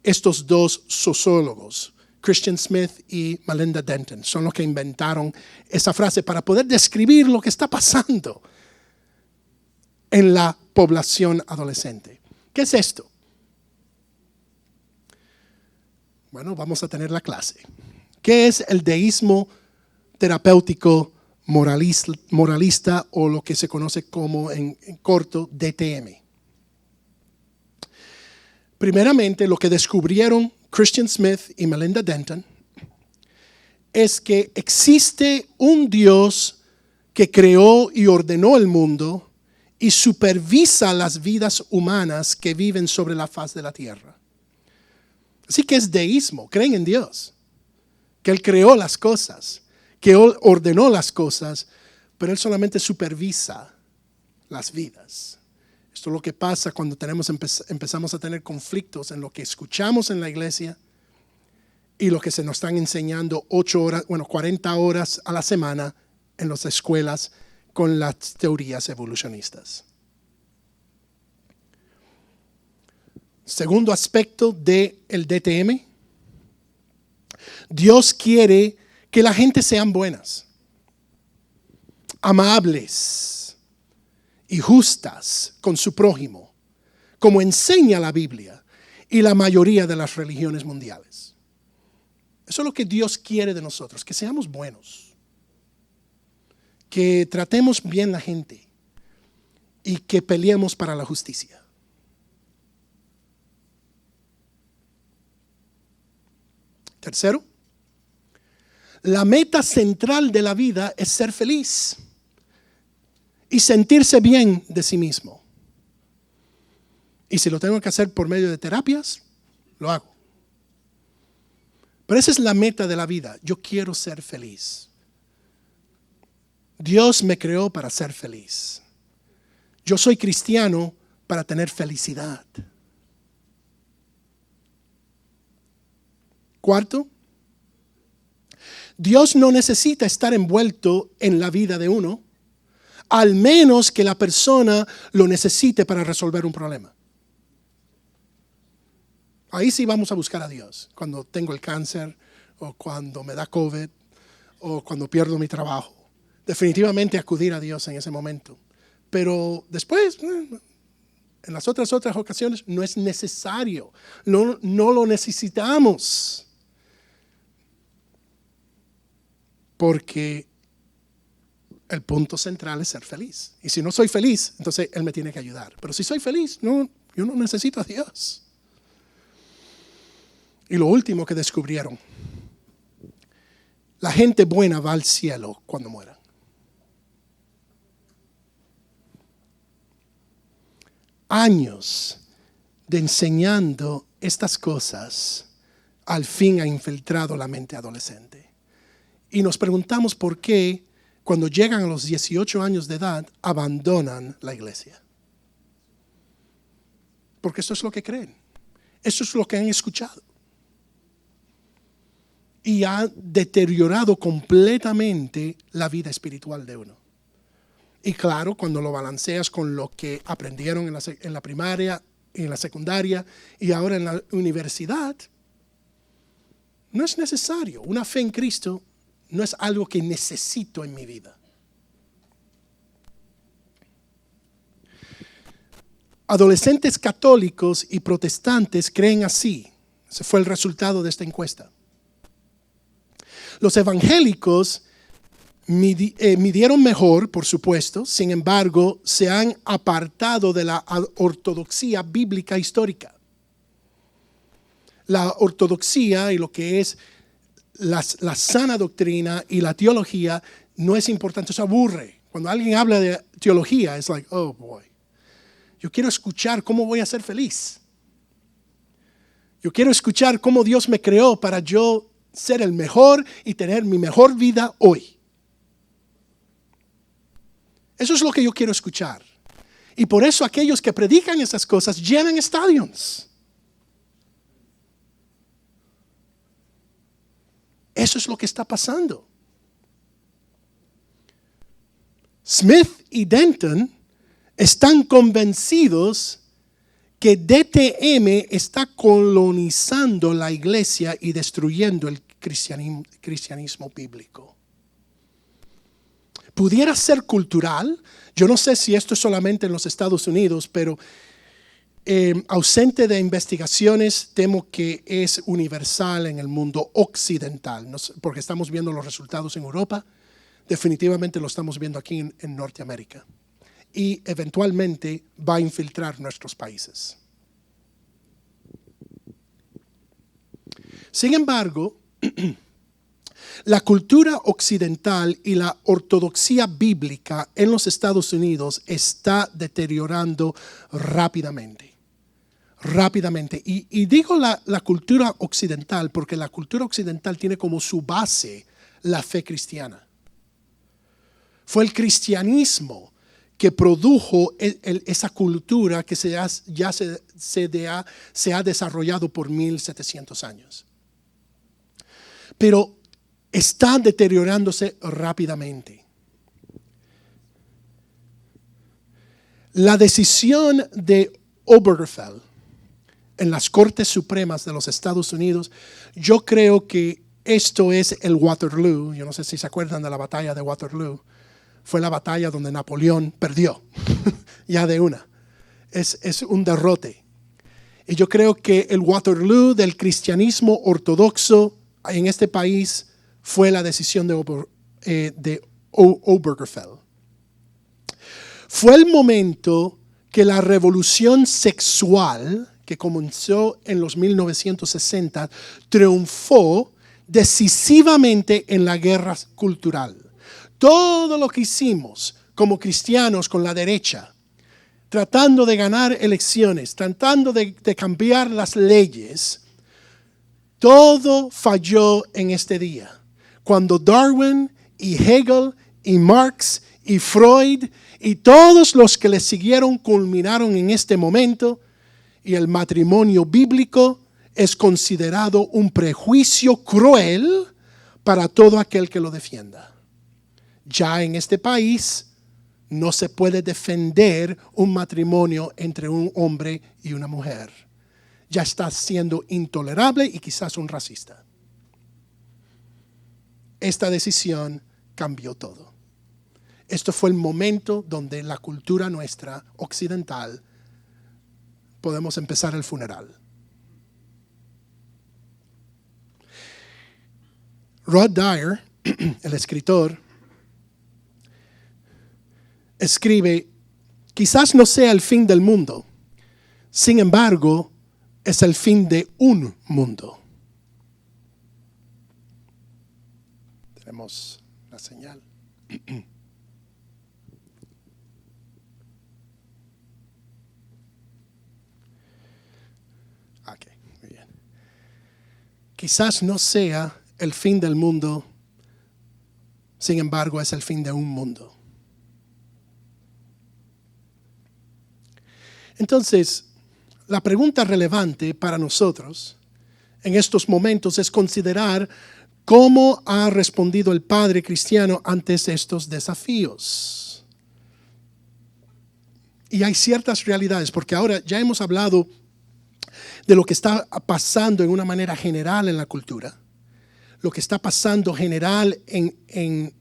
estos dos sociólogos, Christian Smith y Melinda Denton. Son los que inventaron esa frase para poder describir lo que está pasando en la población adolescente. ¿Qué es esto? Bueno, vamos a tener la clase. ¿Qué es el deísmo terapéutico moralista o lo que se conoce como en corto DTM? Primeramente, lo que descubrieron Christian Smith y Melinda Denton es que existe un Dios que creó y ordenó el mundo y supervisa las vidas humanas que viven sobre la faz de la tierra. Así que es deísmo, creen en Dios, que Él creó las cosas, que Él ordenó las cosas, pero Él solamente supervisa las vidas. Esto es lo que pasa cuando empezamos a tener conflictos en lo que escuchamos en la iglesia y lo que se nos están enseñando 40 horas a la semana en las escuelas con las teorías evolucionistas. Segundo aspecto del DTM, Dios quiere que la gente sean buenas, amables y justas con su prójimo, como enseña la Biblia y la mayoría de las religiones mundiales. Eso es lo que Dios quiere de nosotros, que seamos buenos, que tratemos bien la gente y que peleemos para la justicia. Tercero, la meta central de la vida es ser feliz y sentirse bien de sí mismo. Y si lo tengo que hacer por medio de terapias, lo hago. Pero esa es la meta de la vida. Yo quiero ser feliz. Dios me creó para ser feliz. Yo soy cristiano para tener felicidad. Cuarto, Dios no necesita estar envuelto en la vida de uno, al menos que la persona lo necesite para resolver un problema. Ahí sí vamos a buscar a Dios. Cuando tengo el cáncer, o cuando me da COVID, o cuando pierdo mi trabajo. Definitivamente acudir a Dios en ese momento. Pero después, en las otras ocasiones, no es necesario. No lo necesitamos. Porque el punto central es ser feliz. Y si no soy feliz, entonces Él me tiene que ayudar. Pero si soy feliz, yo no necesito a Dios. Y lo último que descubrieron, la gente buena va al cielo cuando muera. Años de enseñando estas cosas, al fin ha infiltrado la mente adolescente. Y nos preguntamos por qué, cuando llegan a los 18 años de edad, abandonan la iglesia. Porque eso es lo que creen. Eso es lo que han escuchado. Y ha deteriorado completamente la vida espiritual de uno. Y claro, cuando lo balanceas con lo que aprendieron en la primaria, en la secundaria y ahora en la universidad, no es necesario. Una fe en Cristo no es algo que necesito en mi vida. Adolescentes católicos y protestantes creen así. Ese fue el resultado de esta encuesta. Los evangélicos midieron mejor, por supuesto, sin embargo, se han apartado de la ortodoxia bíblica histórica. La ortodoxia y lo que es la sana doctrina y la teología no es importante, se aburre. Cuando alguien habla de teología, es like, oh boy. Yo quiero escuchar cómo voy a ser feliz. Yo quiero escuchar cómo Dios me creó para yo ser el mejor y tener mi mejor vida hoy. Eso es lo que yo quiero escuchar. Y por eso aquellos que predican esas cosas llenan estadios. Eso es lo que está pasando. Smith y Denton están convencidos que DTM está colonizando la iglesia y destruyendo el cristianismo bíblico. Pudiera ser cultural. Yo no sé si esto es solamente en los Estados Unidos, pero ausente de investigaciones, temo que es universal en el mundo occidental, porque estamos viendo los resultados en Europa, definitivamente lo estamos viendo aquí en Norteamérica. Y eventualmente va a infiltrar nuestros países. Sin embargo, la cultura occidental y la ortodoxia bíblica en los Estados Unidos está deteriorando rápidamente. Y digo la cultura occidental porque la cultura occidental tiene como su base la fe cristiana. Fue el cristianismo que produjo esa cultura que se ha desarrollado por 1700 años. Pero está deteriorándose rápidamente. La decisión de Obergefell en las Cortes Supremas de los Estados Unidos, yo creo que esto es el Waterloo. Yo no sé si se acuerdan de la batalla de Waterloo. Fue la batalla donde Napoleón perdió, ya de una. Es un derrote. Y yo creo que el Waterloo del cristianismo ortodoxo en este país fue la decisión de Obergefell. Fue el momento que la revolución sexual, que comenzó en los 1960, triunfó decisivamente en la guerra cultural. Todo lo que hicimos como cristianos con la derecha, tratando de ganar elecciones, tratando de cambiar las leyes, todo falló en este día. Cuando Darwin y Hegel y Marx y Freud y todos los que le siguieron culminaron en este momento y el matrimonio bíblico es considerado un prejuicio cruel para todo aquel que lo defienda. Ya en este país no se puede defender un matrimonio entre un hombre y una mujer. Ya está siendo intolerable y quizás un racista. Esta decisión cambió todo. Esto fue el momento donde la cultura nuestra occidental podemos empezar el funeral. Rod Dyer, el escritor, escribe: quizás no sea el fin del mundo, sin embargo, es el fin de un mundo. Tenemos la señal. Ok, muy bien. Quizás no sea el fin del mundo, sin embargo, es el fin de un mundo. Entonces, la pregunta relevante para nosotros en estos momentos es considerar cómo ha respondido el padre cristiano ante estos desafíos. Y hay ciertas realidades, porque ahora ya hemos hablado de lo que está pasando en una manera general en la cultura, lo que está pasando general en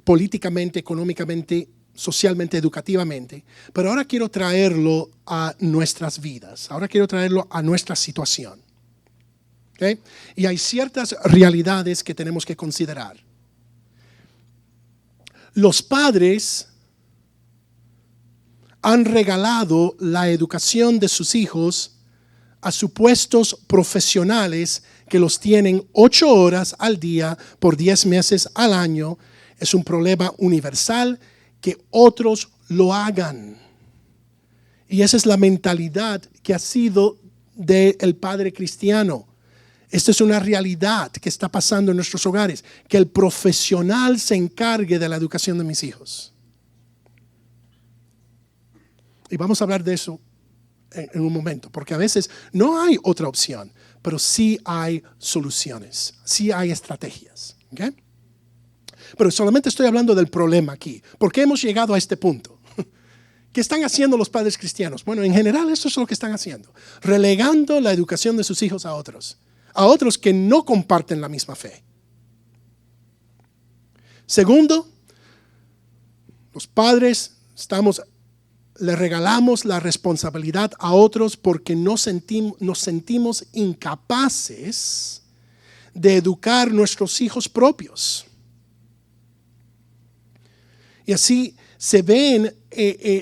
políticamente, económicamente, socialmente, educativamente, pero ahora quiero traerlo a nuestras vidas, ahora quiero traerlo a nuestra situación. ¿Okay? Y hay ciertas realidades que tenemos que considerar. Los padres han regalado la educación de sus hijos a supuestos profesionales que los tienen 8 horas al día por 10 meses al año. Es un problema universal. Que otros lo hagan. Y esa es la mentalidad que ha sido del padre cristiano. Esta es una realidad que está pasando en nuestros hogares. Que el profesional se encargue de la educación de mis hijos. Y vamos a hablar de eso en un momento. Porque a veces no hay otra opción. Pero sí hay soluciones. Sí hay estrategias. ¿Okay? Pero solamente estoy hablando del problema aquí. ¿Por qué hemos llegado a este punto? ¿Qué están haciendo los padres cristianos? Bueno, en general esto es lo que están haciendo. Relegando la educación de sus hijos a otros que no comparten la misma fe. Segundo, los padres le regalamos la responsabilidad a otros porque nos sentimos incapaces de educar nuestros hijos propios. Y así se ven,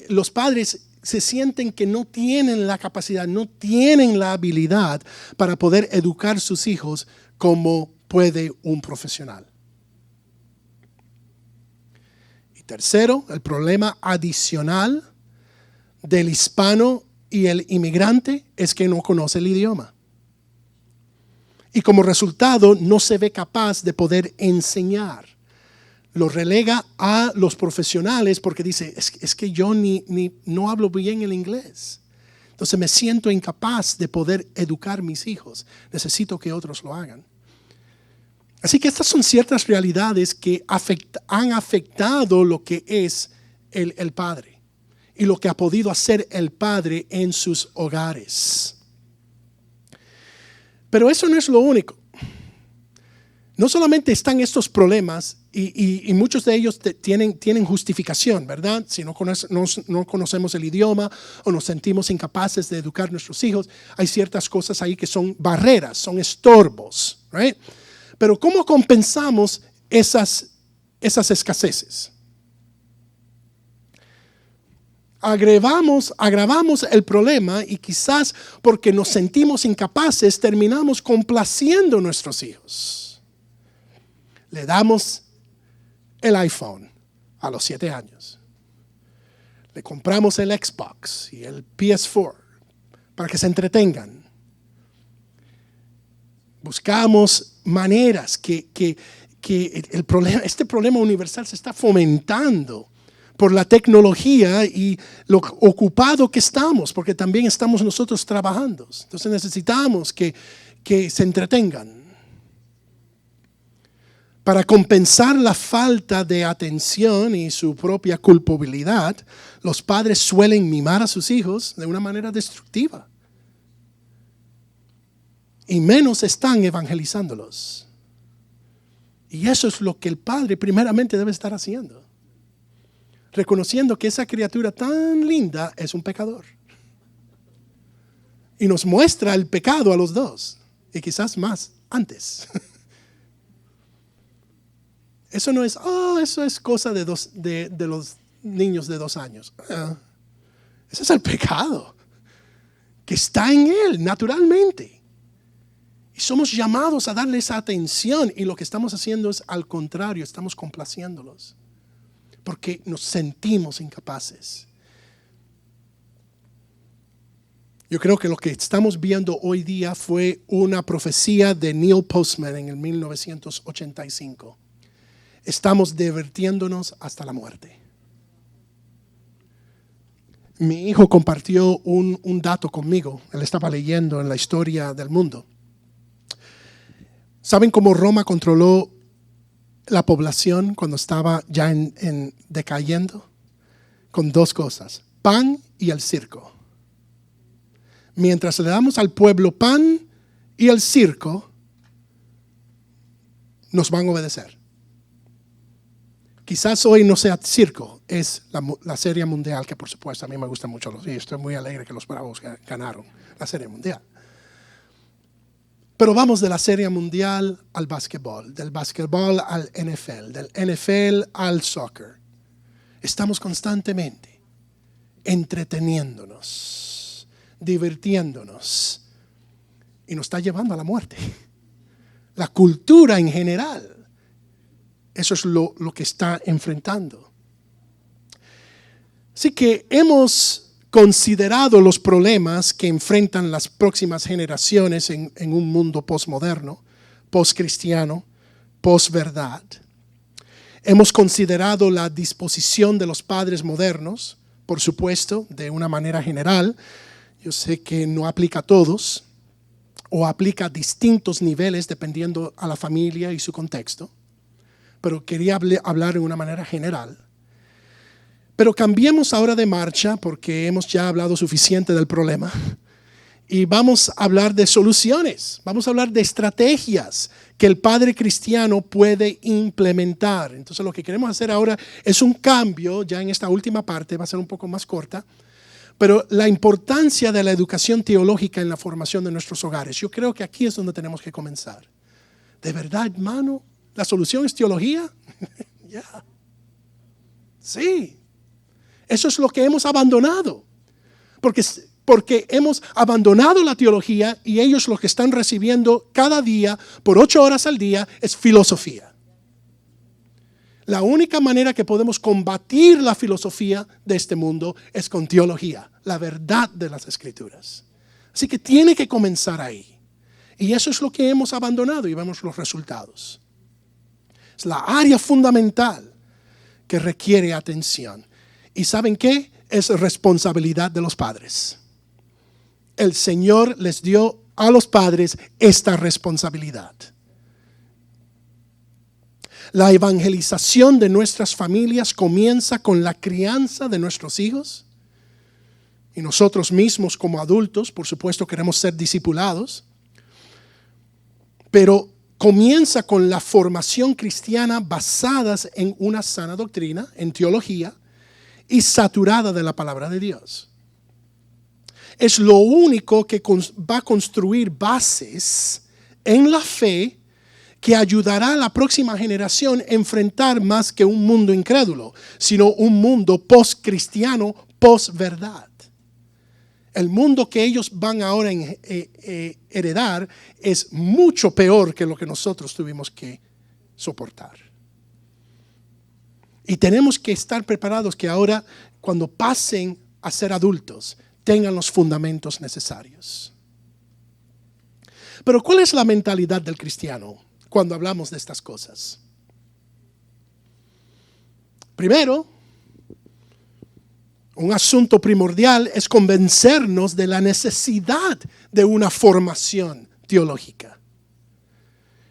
los padres se sienten que no tienen la capacidad, no tienen la habilidad para poder educar sus hijos como puede un profesional. Y tercero, el problema adicional del hispano y el inmigrante es que no conoce el idioma. Y como resultado no se ve capaz de poder enseñar. Lo relega a los profesionales porque dice, es que yo no hablo bien el inglés. Entonces me siento incapaz de poder educar a mis hijos. Necesito que otros lo hagan. Así que estas son ciertas realidades que han afectado lo que es el padre y lo que ha podido hacer el padre en sus hogares. Pero eso no es lo único. No solamente están estos problemas y muchos de ellos tienen justificación, ¿verdad? Si no conocemos el idioma o nos sentimos incapaces de educar a nuestros hijos, hay ciertas cosas ahí que son barreras, son estorbos, ¿right? Pero ¿cómo compensamos esas escaseces? Agravamos el problema y quizás porque nos sentimos incapaces terminamos complaciendo a nuestros hijos. Le damos el iPhone a los 7 años. Le compramos el Xbox y el PS4 para que se entretengan. Buscamos maneras que este problema universal se está fomentando por la tecnología y lo ocupado que estamos, porque también estamos nosotros trabajando. Entonces necesitamos que se entretengan. Para compensar la falta de atención y su propia culpabilidad, los padres suelen mimar a sus hijos de una manera destructiva. Y menos están evangelizándolos. Y eso es lo que el padre primeramente debe estar haciendo. Reconociendo que esa criatura tan linda es un pecador. Y nos muestra el pecado a los dos. Y quizás más antes. Eso no es, eso es cosa de los niños de 2 años. Ese es el pecado que está en él naturalmente. Y somos llamados a darle esa atención y lo que estamos haciendo es al contrario, estamos complaciéndolos. Porque nos sentimos incapaces. Yo creo que lo que estamos viendo hoy día fue una profecía de Neil Postman en el 1985. Estamos divirtiéndonos hasta la muerte. Mi hijo compartió un dato conmigo. Él estaba leyendo en la historia del mundo. ¿Saben cómo Roma controló la población cuando estaba ya en decayendo? Con 2 cosas: pan y el circo. Mientras le damos al pueblo pan y el circo, nos van a obedecer. Quizás hoy no sea circo, es la Serie Mundial, que por supuesto a mí me gusta mucho. Y estoy muy alegre que los Bravos ganaron la Serie Mundial. Pero vamos de la Serie Mundial al básquetbol, del básquetbol al NFL, del NFL al soccer. Estamos constantemente entreteniéndonos, divirtiéndonos, y nos está llevando a la muerte. La cultura en general. Eso es lo que está enfrentando. Así que hemos considerado los problemas que enfrentan las próximas generaciones en un mundo postmoderno, postcristiano, posverdad. Hemos considerado la disposición de los padres modernos, por supuesto, de una manera general. Yo sé que no aplica a todos, o aplica a distintos niveles dependiendo a la familia y su contexto. Pero quería hablar en una manera general. Pero cambiemos ahora de marcha porque hemos ya hablado suficiente del problema. Y vamos a hablar de soluciones. Vamos a hablar de estrategias que el padre cristiano puede implementar. Entonces lo que queremos hacer ahora es un cambio. Ya en esta última parte va a ser un poco más corta. Pero la importancia de la educación teológica en la formación de nuestros hogares. Yo creo que aquí es donde tenemos que comenzar. ¿De verdad, hermano? ¿La solución es teología? Ya. Sí. Eso es lo que hemos abandonado. Porque hemos abandonado la teología y ellos lo que están recibiendo cada día, por 8 horas al día, es filosofía. La única manera que podemos combatir la filosofía de este mundo es con teología, la verdad de las Escrituras. Así que tiene que comenzar ahí. Y eso es lo que hemos abandonado y vemos los resultados. Es la área fundamental que requiere atención. ¿Y saben qué? Es responsabilidad de los padres. El Señor les dio a los padres esta responsabilidad. La evangelización de nuestras familias comienza con la crianza de nuestros hijos. Y nosotros mismos como adultos, por supuesto, queremos ser discipulados. Pero comienza con la formación cristiana basada en una sana doctrina, en teología, y saturada de la palabra de Dios. Es lo único que va a construir bases en la fe que ayudará a la próxima generación a enfrentar más que un mundo incrédulo, sino un mundo post-cristiano, post-verdad. El mundo que ellos van ahora a heredar es mucho peor que lo que nosotros tuvimos que soportar. Y tenemos que estar preparados que ahora, cuando pasen a ser adultos, tengan los fundamentos necesarios. Pero ¿cuál es la mentalidad del cristiano cuando hablamos de estas cosas? Primero, Un asunto primordial es convencernos de la necesidad de una formación teológica.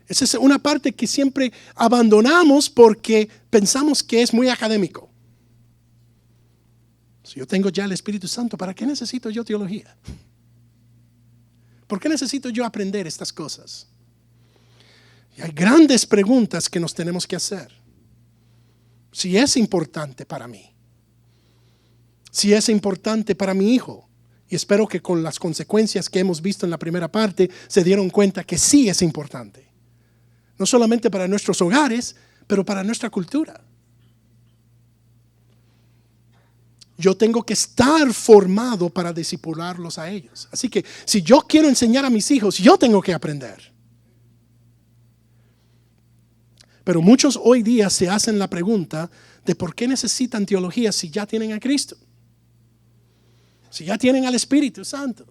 Esa es una parte que siempre abandonamos porque pensamos que es muy académico. Si yo tengo ya el Espíritu Santo, ¿para qué necesito yo teología? ¿Por qué necesito yo aprender estas cosas? Y hay grandes preguntas que nos tenemos que hacer. Si es importante para mí, si es importante para mi hijo, y espero que con las consecuencias que hemos visto en la primera parte se dieron cuenta que sí es importante, no solamente para nuestros hogares, pero para nuestra cultura. Yo tengo que estar formado para discipularlos a ellos. Así que si yo quiero enseñar a mis hijos, yo tengo que aprender. Pero muchos hoy día se hacen la pregunta de por qué necesitan teología si ya tienen a Cristo, si ya tienen al Espíritu Santo.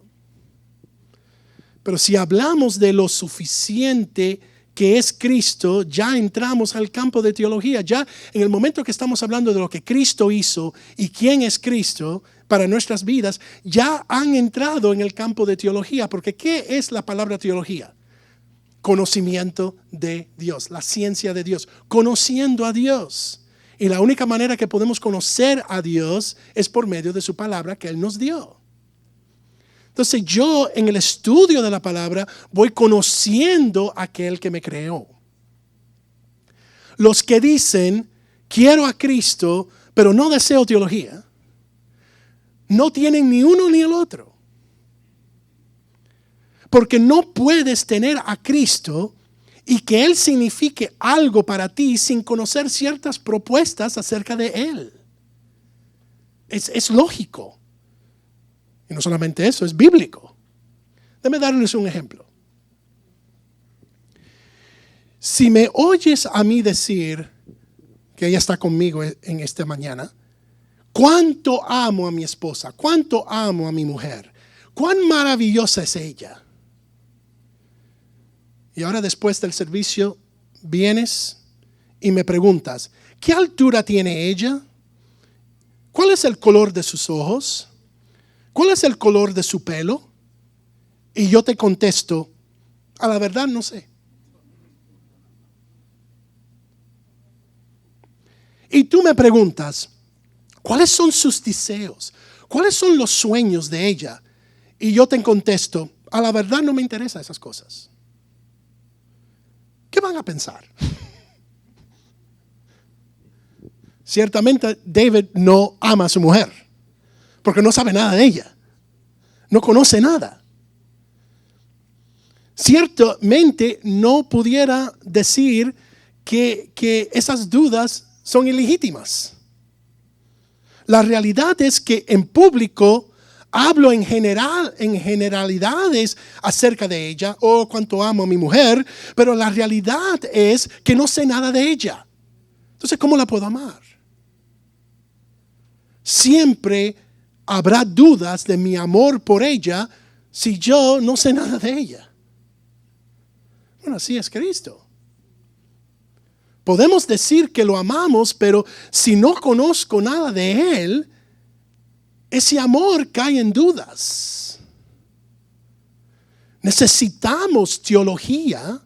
Pero si hablamos de lo suficiente que es Cristo, ya entramos al campo de teología. Ya en el momento que estamos hablando de lo que Cristo hizo y quién es Cristo para nuestras vidas, ya han entrado en el campo de teología. Porque ¿qué es la palabra teología? Conocimiento de Dios, la ciencia de Dios, conociendo a Dios. Y la única manera que podemos conocer a Dios es por medio de su palabra que Él nos dio. Entonces yo en el estudio de la palabra voy conociendo a aquel que me creó. Los que dicen, quiero a Cristo, pero no deseo teología, no tienen ni uno ni el otro. Porque no puedes tener a Cristo y que Él signifique algo para ti sin conocer ciertas propuestas acerca de Él. Es lógico. Y no solamente eso, es bíblico. Déjame darles un ejemplo. Si me oyes a mí decir que ella está conmigo en esta mañana, cuánto amo a mi esposa, cuánto amo a mi mujer, cuán maravillosa es ella. Y ahora después del servicio vienes y me preguntas, ¿qué altura tiene ella? ¿Cuál es el color de sus ojos? ¿Cuál es el color de su pelo? Y yo te contesto, a la verdad no sé. Y tú me preguntas, ¿cuáles son sus deseos? ¿Cuáles son los sueños de ella? Y yo te contesto, a la verdad no me interesan esas cosas. ¿Qué van a pensar? Ciertamente David no ama a su mujer, porque no sabe nada de ella, no conoce nada. Ciertamente no pudiera decir que esas dudas son ilegítimas. La realidad es que en público hablo en generalidades acerca de ella, o cuánto amo a mi mujer, pero la realidad es que no sé nada de ella. Entonces, ¿cómo la puedo amar? Siempre habrá dudas de mi amor por ella si yo no sé nada de ella. Bueno, así es Cristo. Podemos decir que lo amamos, pero si no conozco nada de Él, ese amor cae en dudas. Necesitamos teología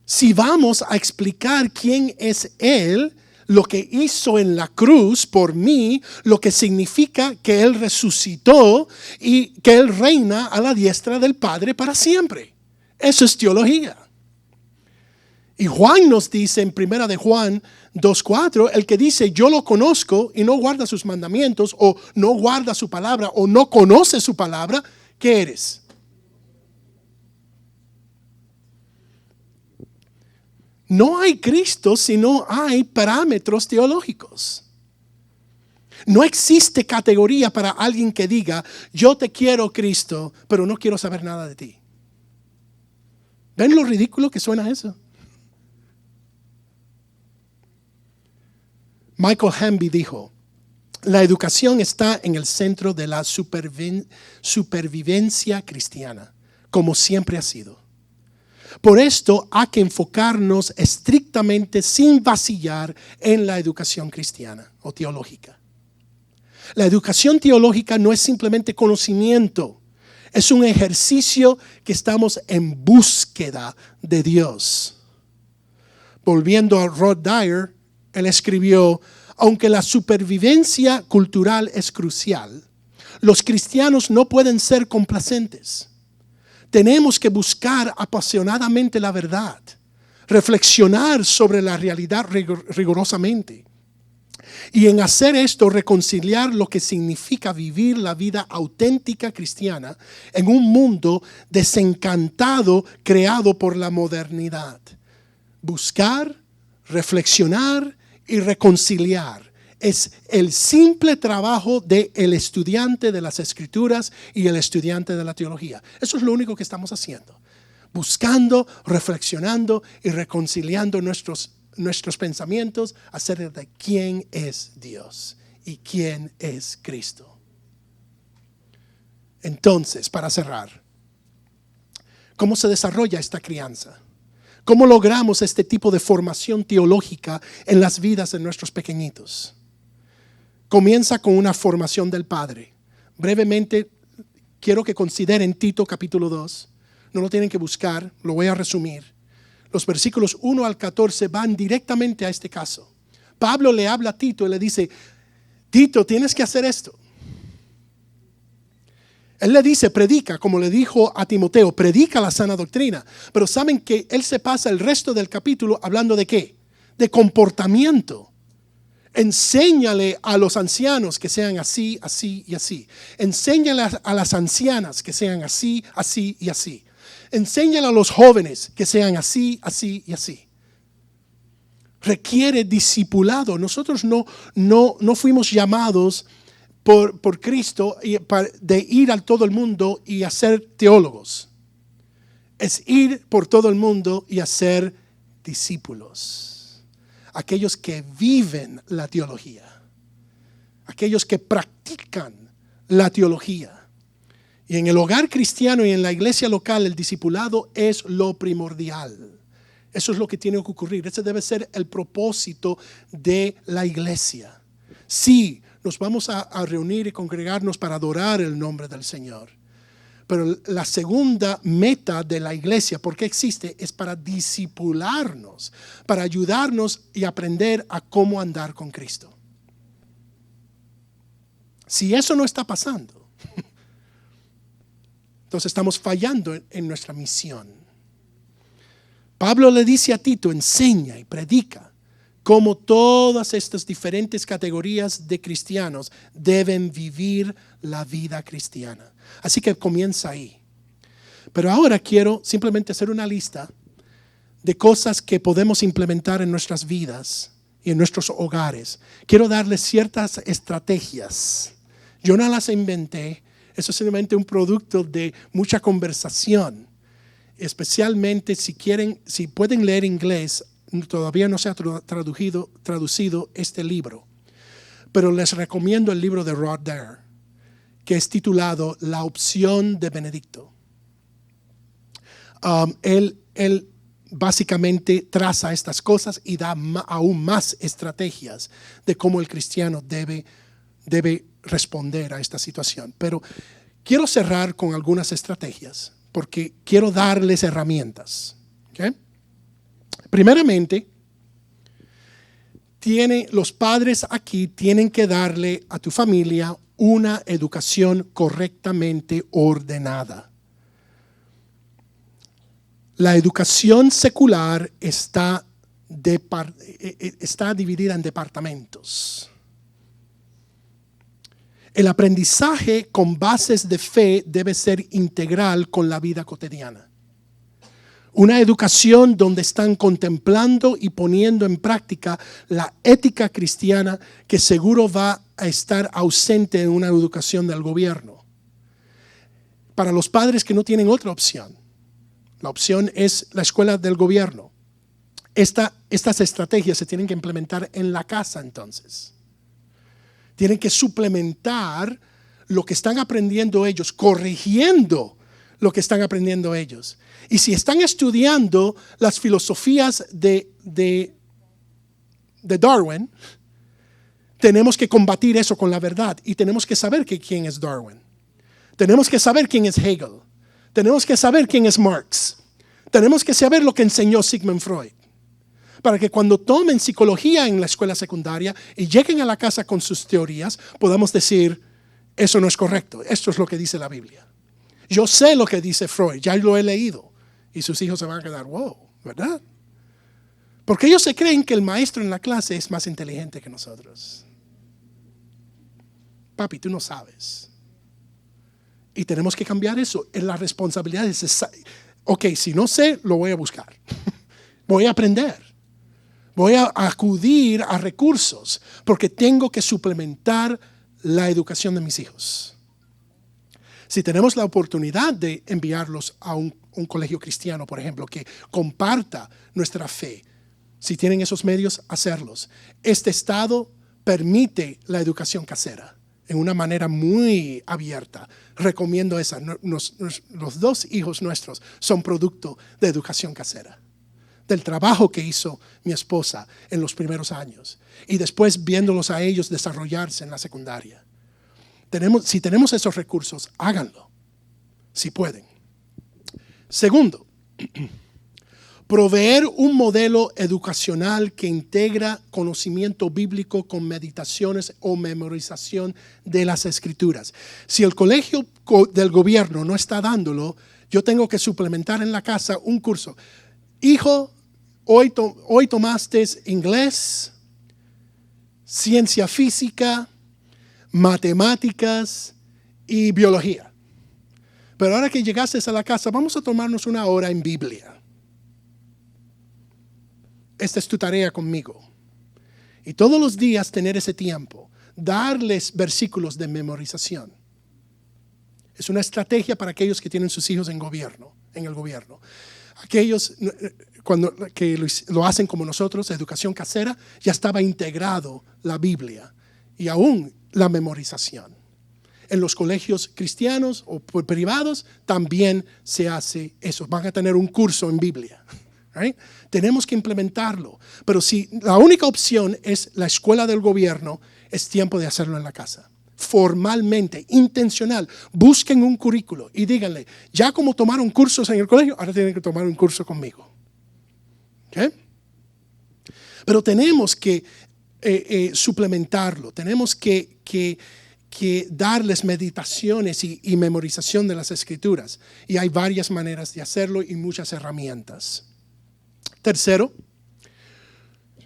si vamos a explicar quién es Él, lo que hizo en la cruz por mí, lo que significa que Él resucitó y que Él reina a la diestra del Padre para siempre. Eso es teología. Y Juan nos dice en 1 de Juan 2:4, el que dice yo lo conozco y no guarda sus mandamientos, o no guarda su palabra, o no conoce su palabra, ¿qué eres? No hay Cristo si no hay parámetros teológicos. No existe categoría para alguien que diga yo te quiero Cristo, pero no quiero saber nada de ti. ¿Ven lo ridículo que suena eso? Michael Hamby dijo, la educación está en el centro de la supervivencia cristiana, como siempre ha sido. Por esto hay que enfocarnos estrictamente sin vacilar en la educación cristiana o teológica. La educación teológica no es simplemente conocimiento, es un ejercicio que estamos en búsqueda de Dios. Volviendo a Rod Dyer, él escribió: aunque la supervivencia cultural es crucial, los cristianos no pueden ser complacentes. Tenemos que buscar apasionadamente la verdad, reflexionar sobre la realidad rigurosamente. Y en hacer esto, reconciliar lo que significa vivir la vida auténtica cristiana en un mundo desencantado creado por la modernidad. Buscar, reflexionar y reconciliar es el simple trabajo del estudiante de las Escrituras y el estudiante de la teología. Eso es lo único que estamos haciendo. Buscando, reflexionando y reconciliando nuestros pensamientos acerca de quién es Dios y quién es Cristo. Entonces, para cerrar, ¿cómo se desarrolla esta crianza? ¿Cómo logramos este tipo de formación teológica en las vidas de nuestros pequeñitos? Comienza con una formación del Padre. Brevemente, quiero que consideren Tito capítulo 2. No lo tienen que buscar, lo voy a resumir. Los versículos 1 al 14 van directamente a este caso. Pablo le habla a Tito y le dice: Tito, tienes que hacer esto. Él le dice: predica, como le dijo a Timoteo, predica la sana doctrina. Pero saben que él se pasa el resto del capítulo hablando de ¿qué? De comportamiento. Enséñale a los ancianos que sean así, así y así. Enséñale a las ancianas que sean así, así y así. Enséñale a los jóvenes que sean así, así y así. Requiere discipulado. Nosotros no fuimos llamados por Cristo de ir a todo el mundo y hacer teólogos. Es ir por todo el mundo y hacer discípulos. Aquellos que viven la teología. Aquellos que practican la teología. Y en el hogar cristiano y en la iglesia local, el discipulado es lo primordial. Eso es lo que tiene que ocurrir. Ese debe ser el propósito de la iglesia. Sí, nos vamos a reunir y congregarnos para adorar el nombre del Señor. Pero la segunda meta de la iglesia, ¿por qué existe? Es para discipularnos, para ayudarnos y aprender a cómo andar con Cristo. Si eso no está pasando, entonces estamos fallando en nuestra misión. Pablo le dice a Tito: enseña y predica cómo todas estas diferentes categorías de cristianos deben vivir la vida cristiana. Así que comienza ahí. Pero ahora quiero simplemente hacer una lista de cosas que podemos implementar en nuestras vidas y en nuestros hogares. Quiero darles ciertas estrategias. Yo no las inventé. Eso es simplemente un producto de mucha conversación. Especialmente si pueden leer inglés, todavía no se ha traducido este libro. Pero les recomiendo el libro de Rod Dyer, que es titulado La opción de Benedicto. Él básicamente traza estas cosas y da aún más estrategias de cómo el cristiano debe responder a esta situación. Pero quiero cerrar con algunas estrategias porque quiero darles herramientas. ¿Okay? Primeramente, los padres aquí tienen que darle a tu familia una educación correctamente ordenada. La educación secular está dividida en departamentos. El aprendizaje con bases de fe debe ser integral con la vida cotidiana. Una educación donde están contemplando y poniendo en práctica la ética cristiana que seguro va a estar ausente en una educación del gobierno. Para los padres que no tienen otra opción, la opción es la escuela del gobierno. Estas estrategias se tienen que implementar en la casa entonces. Tienen que suplementar lo que están aprendiendo ellos, corrigiendo lo que están aprendiendo ellos. Y si están estudiando las filosofías de Darwin, tenemos que combatir eso con la verdad y tenemos que saber quién es Darwin. Tenemos que saber quién es Hegel. Tenemos que saber quién es Marx. Tenemos que saber lo que enseñó Sigmund Freud. Para que cuando tomen psicología en la escuela secundaria y lleguen a la casa con sus teorías, podamos decir, eso no es correcto, esto es lo que dice la Biblia. Yo sé lo que dice Freud, ya lo he leído. Y sus hijos se van a quedar, wow, ¿verdad? Porque ellos se creen que el maestro en la clase es más inteligente que nosotros. Papi, tú no sabes. Y tenemos que cambiar eso. La responsabilidad es, ok, si no sé, lo voy a buscar. Voy a aprender. Voy a acudir a recursos porque tengo que suplementar la educación de mis hijos. Si tenemos la oportunidad de enviarlos a un colegio cristiano, por ejemplo, que comparta nuestra fe, si tienen esos medios, hacerlos. Este estado permite la educación casera en una manera muy abierta. Recomiendo esa. Los 2 hijos nuestros son producto de educación casera, del trabajo que hizo mi esposa en los primeros años y después viéndolos a ellos desarrollarse en la secundaria. Si tenemos esos recursos, háganlo, si pueden. Segundo, proveer un modelo educacional que integra conocimiento bíblico con meditaciones o memorización de las escrituras. Si el colegio del gobierno no está dándolo, yo tengo que suplementar en la casa un curso. Hijo, hoy tomaste inglés, ciencia física, matemáticas y biología. Pero ahora que llegaste a la casa, vamos a tomarnos una hora en Biblia. Esta es tu tarea conmigo. Y todos los días tener ese tiempo, darles versículos de memorización. Es una estrategia para aquellos que tienen sus hijos en el gobierno. Aquellos que lo hacen como nosotros, educación casera, ya estaba integrado la Biblia y aún la memorización. En los colegios cristianos o privados también se hace eso. Van a tener un curso en Biblia. Right? Tenemos que implementarlo. Pero si la única opción es la escuela del gobierno, es tiempo de hacerlo en la casa. Formalmente, intencional. Busquen un currículo y díganle, ya como tomaron cursos en el colegio, ahora tienen que tomar un curso conmigo. ¿Okay? Pero tenemos que suplementarlo. Tenemos que darles meditaciones y memorización de las escrituras. Y hay varias maneras de hacerlo y muchas herramientas. Tercero,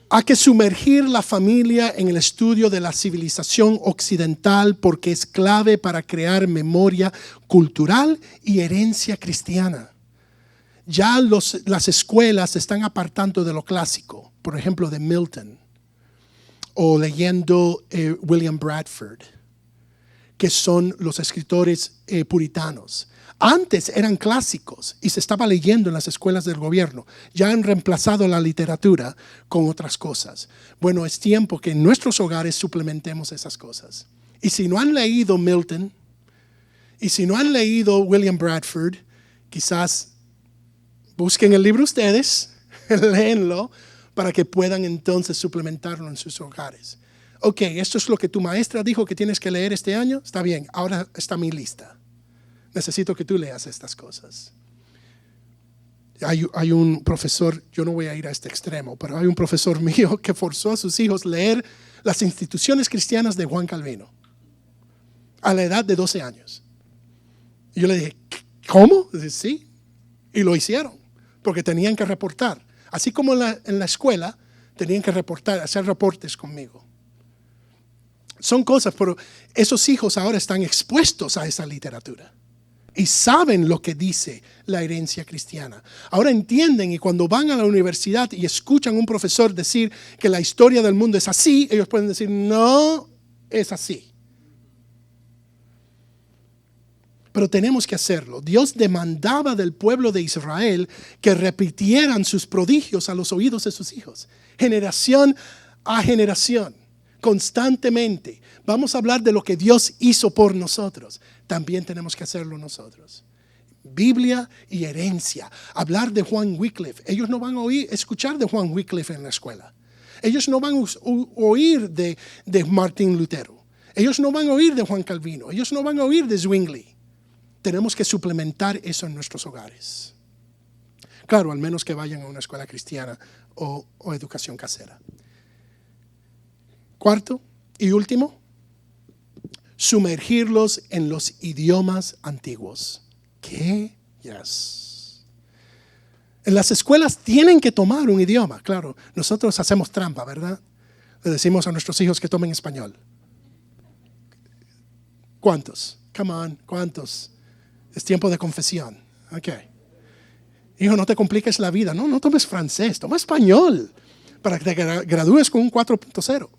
hay que sumergir la familia en el estudio de la civilización occidental porque es clave para crear memoria cultural y herencia cristiana. Ya las escuelas se están apartando de lo clásico, por ejemplo de Milton, o leyendo William Bradford, que son los escritores puritanos. Antes eran clásicos y se estaba leyendo en las escuelas del gobierno. Ya han reemplazado la literatura con otras cosas. Bueno, es tiempo que en nuestros hogares suplementemos esas cosas. Y si no han leído Milton, y si no han leído William Bradford, quizás busquen el libro ustedes, léenlo, para que puedan entonces suplementarlo en sus hogares. Ok, esto es lo que tu maestra dijo que tienes que leer este año. Está bien, ahora está mi lista. Necesito que tú leas estas cosas. Hay un profesor, yo no voy a ir a este extremo, pero hay un profesor mío que forzó a sus hijos a leer las instituciones cristianas de Juan Calvino a la edad de 12 años. Y yo le dije, ¿cómo? Dice, sí. Y lo hicieron, porque tenían que reportar. Así como en la escuela, tenían que reportar, hacer reportes conmigo. Son cosas, pero esos hijos ahora están expuestos a esa literatura. Y saben lo que dice la herencia cristiana. Ahora entienden y cuando van a la universidad y escuchan a un profesor decir que la historia del mundo es así, ellos pueden decir, no es así. Pero tenemos que hacerlo. Dios demandaba del pueblo de Israel que repitieran sus prodigios a los oídos de sus hijos. Generación a generación, constantemente. Vamos a hablar de lo que Dios hizo por nosotros. También tenemos que hacerlo nosotros. Biblia y herencia. Hablar de Juan Wycliffe. Ellos no van a escuchar de Juan Wycliffe en la escuela. Ellos no van a oír de Martín Lutero. Ellos no van a oír de Juan Calvino. Ellos no van a oír de Zwingli. Tenemos que suplementar eso en nuestros hogares. Claro, al menos que vayan a una escuela cristiana o educación casera. Cuarto y último, sumergirlos en los idiomas antiguos. ¿Qué? Yes. En las escuelas tienen que tomar un idioma. Claro, nosotros hacemos trampa, ¿verdad? Le decimos a nuestros hijos que tomen español. ¿Cuántos? Come on, ¿cuántos? Es tiempo de confesión. Ok. Hijo, no te compliques la vida. No tomes francés, toma español para que te gradúes con un 4.0.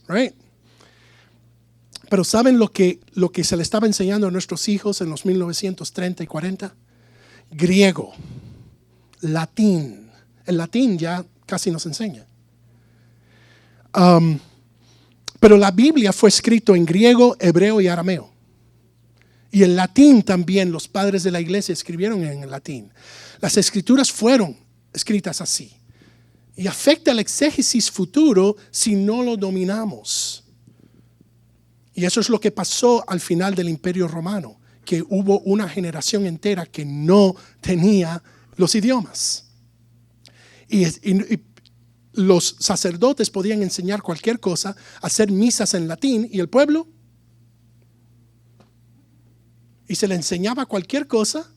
Right? Pero ¿saben lo que se le estaba enseñando a nuestros hijos en los 1930 y 40? Griego, latín. El latín ya casi nos enseña. Pero la Biblia fue escrito en griego, hebreo y arameo. Y el latín también, los padres de la iglesia escribieron en el latín. Las escrituras fueron escritas así. Y afecta el exégesis futuro si no lo dominamos. Y eso es lo que pasó al final del Imperio Romano, que hubo una generación entera que no tenía los idiomas. Y los sacerdotes podían enseñar cualquier cosa, hacer misas en latín, y el pueblo, y se le enseñaba cualquier cosa,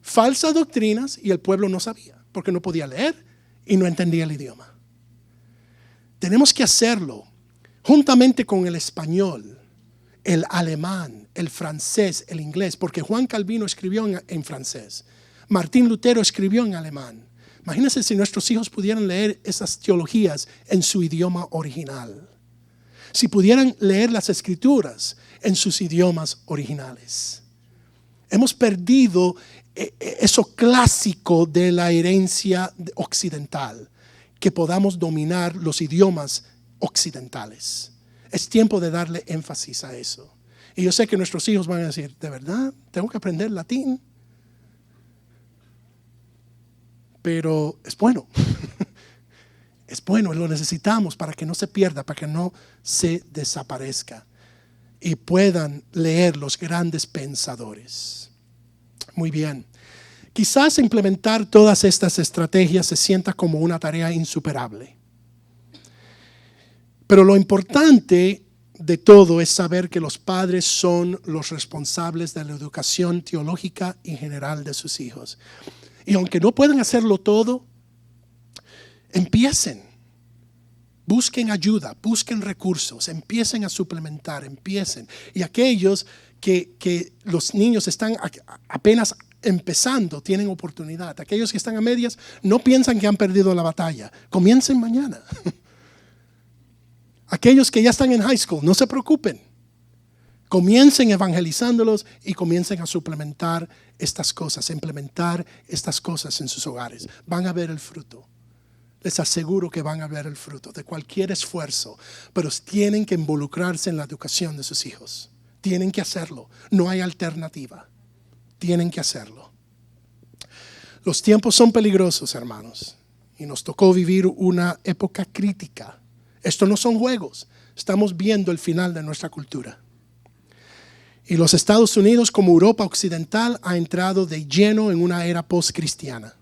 falsas doctrinas, y el pueblo no sabía, porque no podía leer y no entendía el idioma. Tenemos que hacerlo juntamente con el español, el alemán, el francés, el inglés, porque Juan Calvino escribió en francés, Martín Lutero escribió en alemán. Imagínense si nuestros hijos pudieran leer esas teologías en su idioma original. Si pudieran leer las escrituras en sus idiomas originales. Hemos perdido eso clásico de la herencia occidental, que podamos dominar los idiomas occidentales. Es tiempo de darle énfasis a eso. Y yo sé que nuestros hijos van a decir, ¿de verdad? ¿Tengo que aprender latín? Pero es bueno. Es bueno, lo necesitamos para que no se pierda, para que no se desaparezca. Y puedan leer los grandes pensadores. Muy bien. Quizás implementar todas estas estrategias se sienta como una tarea insuperable. Pero lo importante de todo es saber que los padres son los responsables de la educación teológica y general de sus hijos. Y aunque no puedan hacerlo todo, empiecen. Busquen ayuda, busquen recursos, empiecen a suplementar, empiecen. Y aquellos que los niños están apenas empezando, tienen oportunidad. Aquellos que están a medias no piensan que han perdido la batalla. Comiencen mañana. Aquellos que ya están en high school, no se preocupen. Comiencen evangelizándolos y comiencen a suplementar estas cosas, a implementar estas cosas en sus hogares. Van a ver el fruto. Les aseguro que van a ver el fruto de cualquier esfuerzo, pero tienen que involucrarse en la educación de sus hijos. Tienen que hacerlo. No hay alternativa. Tienen que hacerlo. Los tiempos son peligrosos, hermanos, y nos tocó vivir una época crítica. Esto no son juegos. Estamos viendo el final de nuestra cultura. Y los Estados Unidos, como Europa occidental, ha entrado de lleno en una era post-cristiana.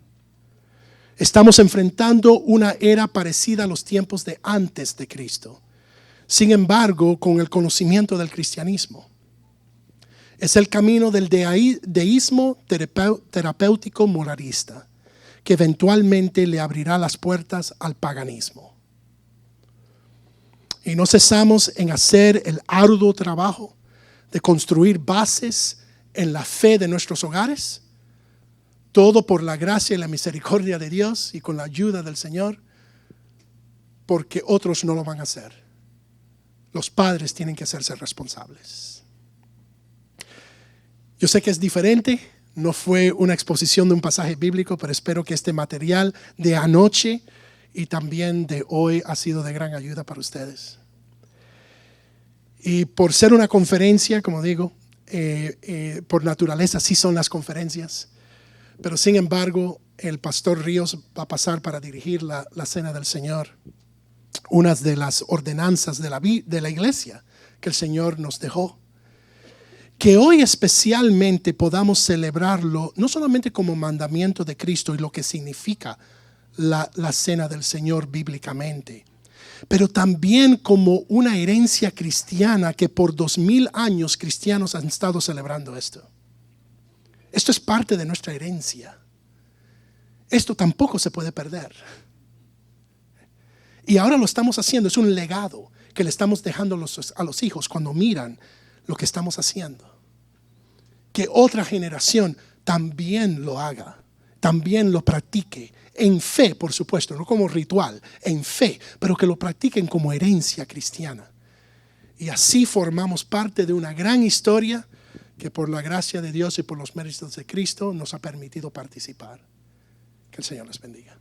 Estamos enfrentando una era parecida a los tiempos de antes de Cristo. Sin embargo, con el conocimiento del cristianismo. Es el camino del deísmo terapéutico moralista, que eventualmente le abrirá las puertas al paganismo. Y no cesamos en hacer el arduo trabajo de construir bases en la fe de nuestros hogares. Todo por la gracia y la misericordia de Dios y con la ayuda del Señor, porque otros no lo van a hacer. Los padres tienen que hacerse responsables. Yo sé que es diferente, no fue una exposición de un pasaje bíblico, pero espero que este material de anoche y también de hoy ha sido de gran ayuda para ustedes. Y por ser una conferencia, como digo, por naturaleza sí son las conferencias, pero sin embargo el pastor Ríos va a pasar para dirigir la cena del Señor. Una de las ordenanzas de la iglesia que el Señor nos dejó. Que hoy especialmente podamos celebrarlo, no solamente como mandamiento de Cristo y lo que significa la cena del Señor bíblicamente, pero también como una herencia cristiana que por 2000 años cristianos han estado celebrando esto. Esto es parte de nuestra herencia. Esto tampoco se puede perder. Y ahora lo estamos haciendo, es un legado que le estamos dejando a los hijos cuando miran lo que estamos haciendo. Que otra generación también lo haga, también lo practique, en fe, por supuesto, no como ritual, en fe, pero que lo practiquen como herencia cristiana. Y así formamos parte de una gran historia que por la gracia de Dios y por los méritos de Cristo nos ha permitido participar. Que el Señor les bendiga.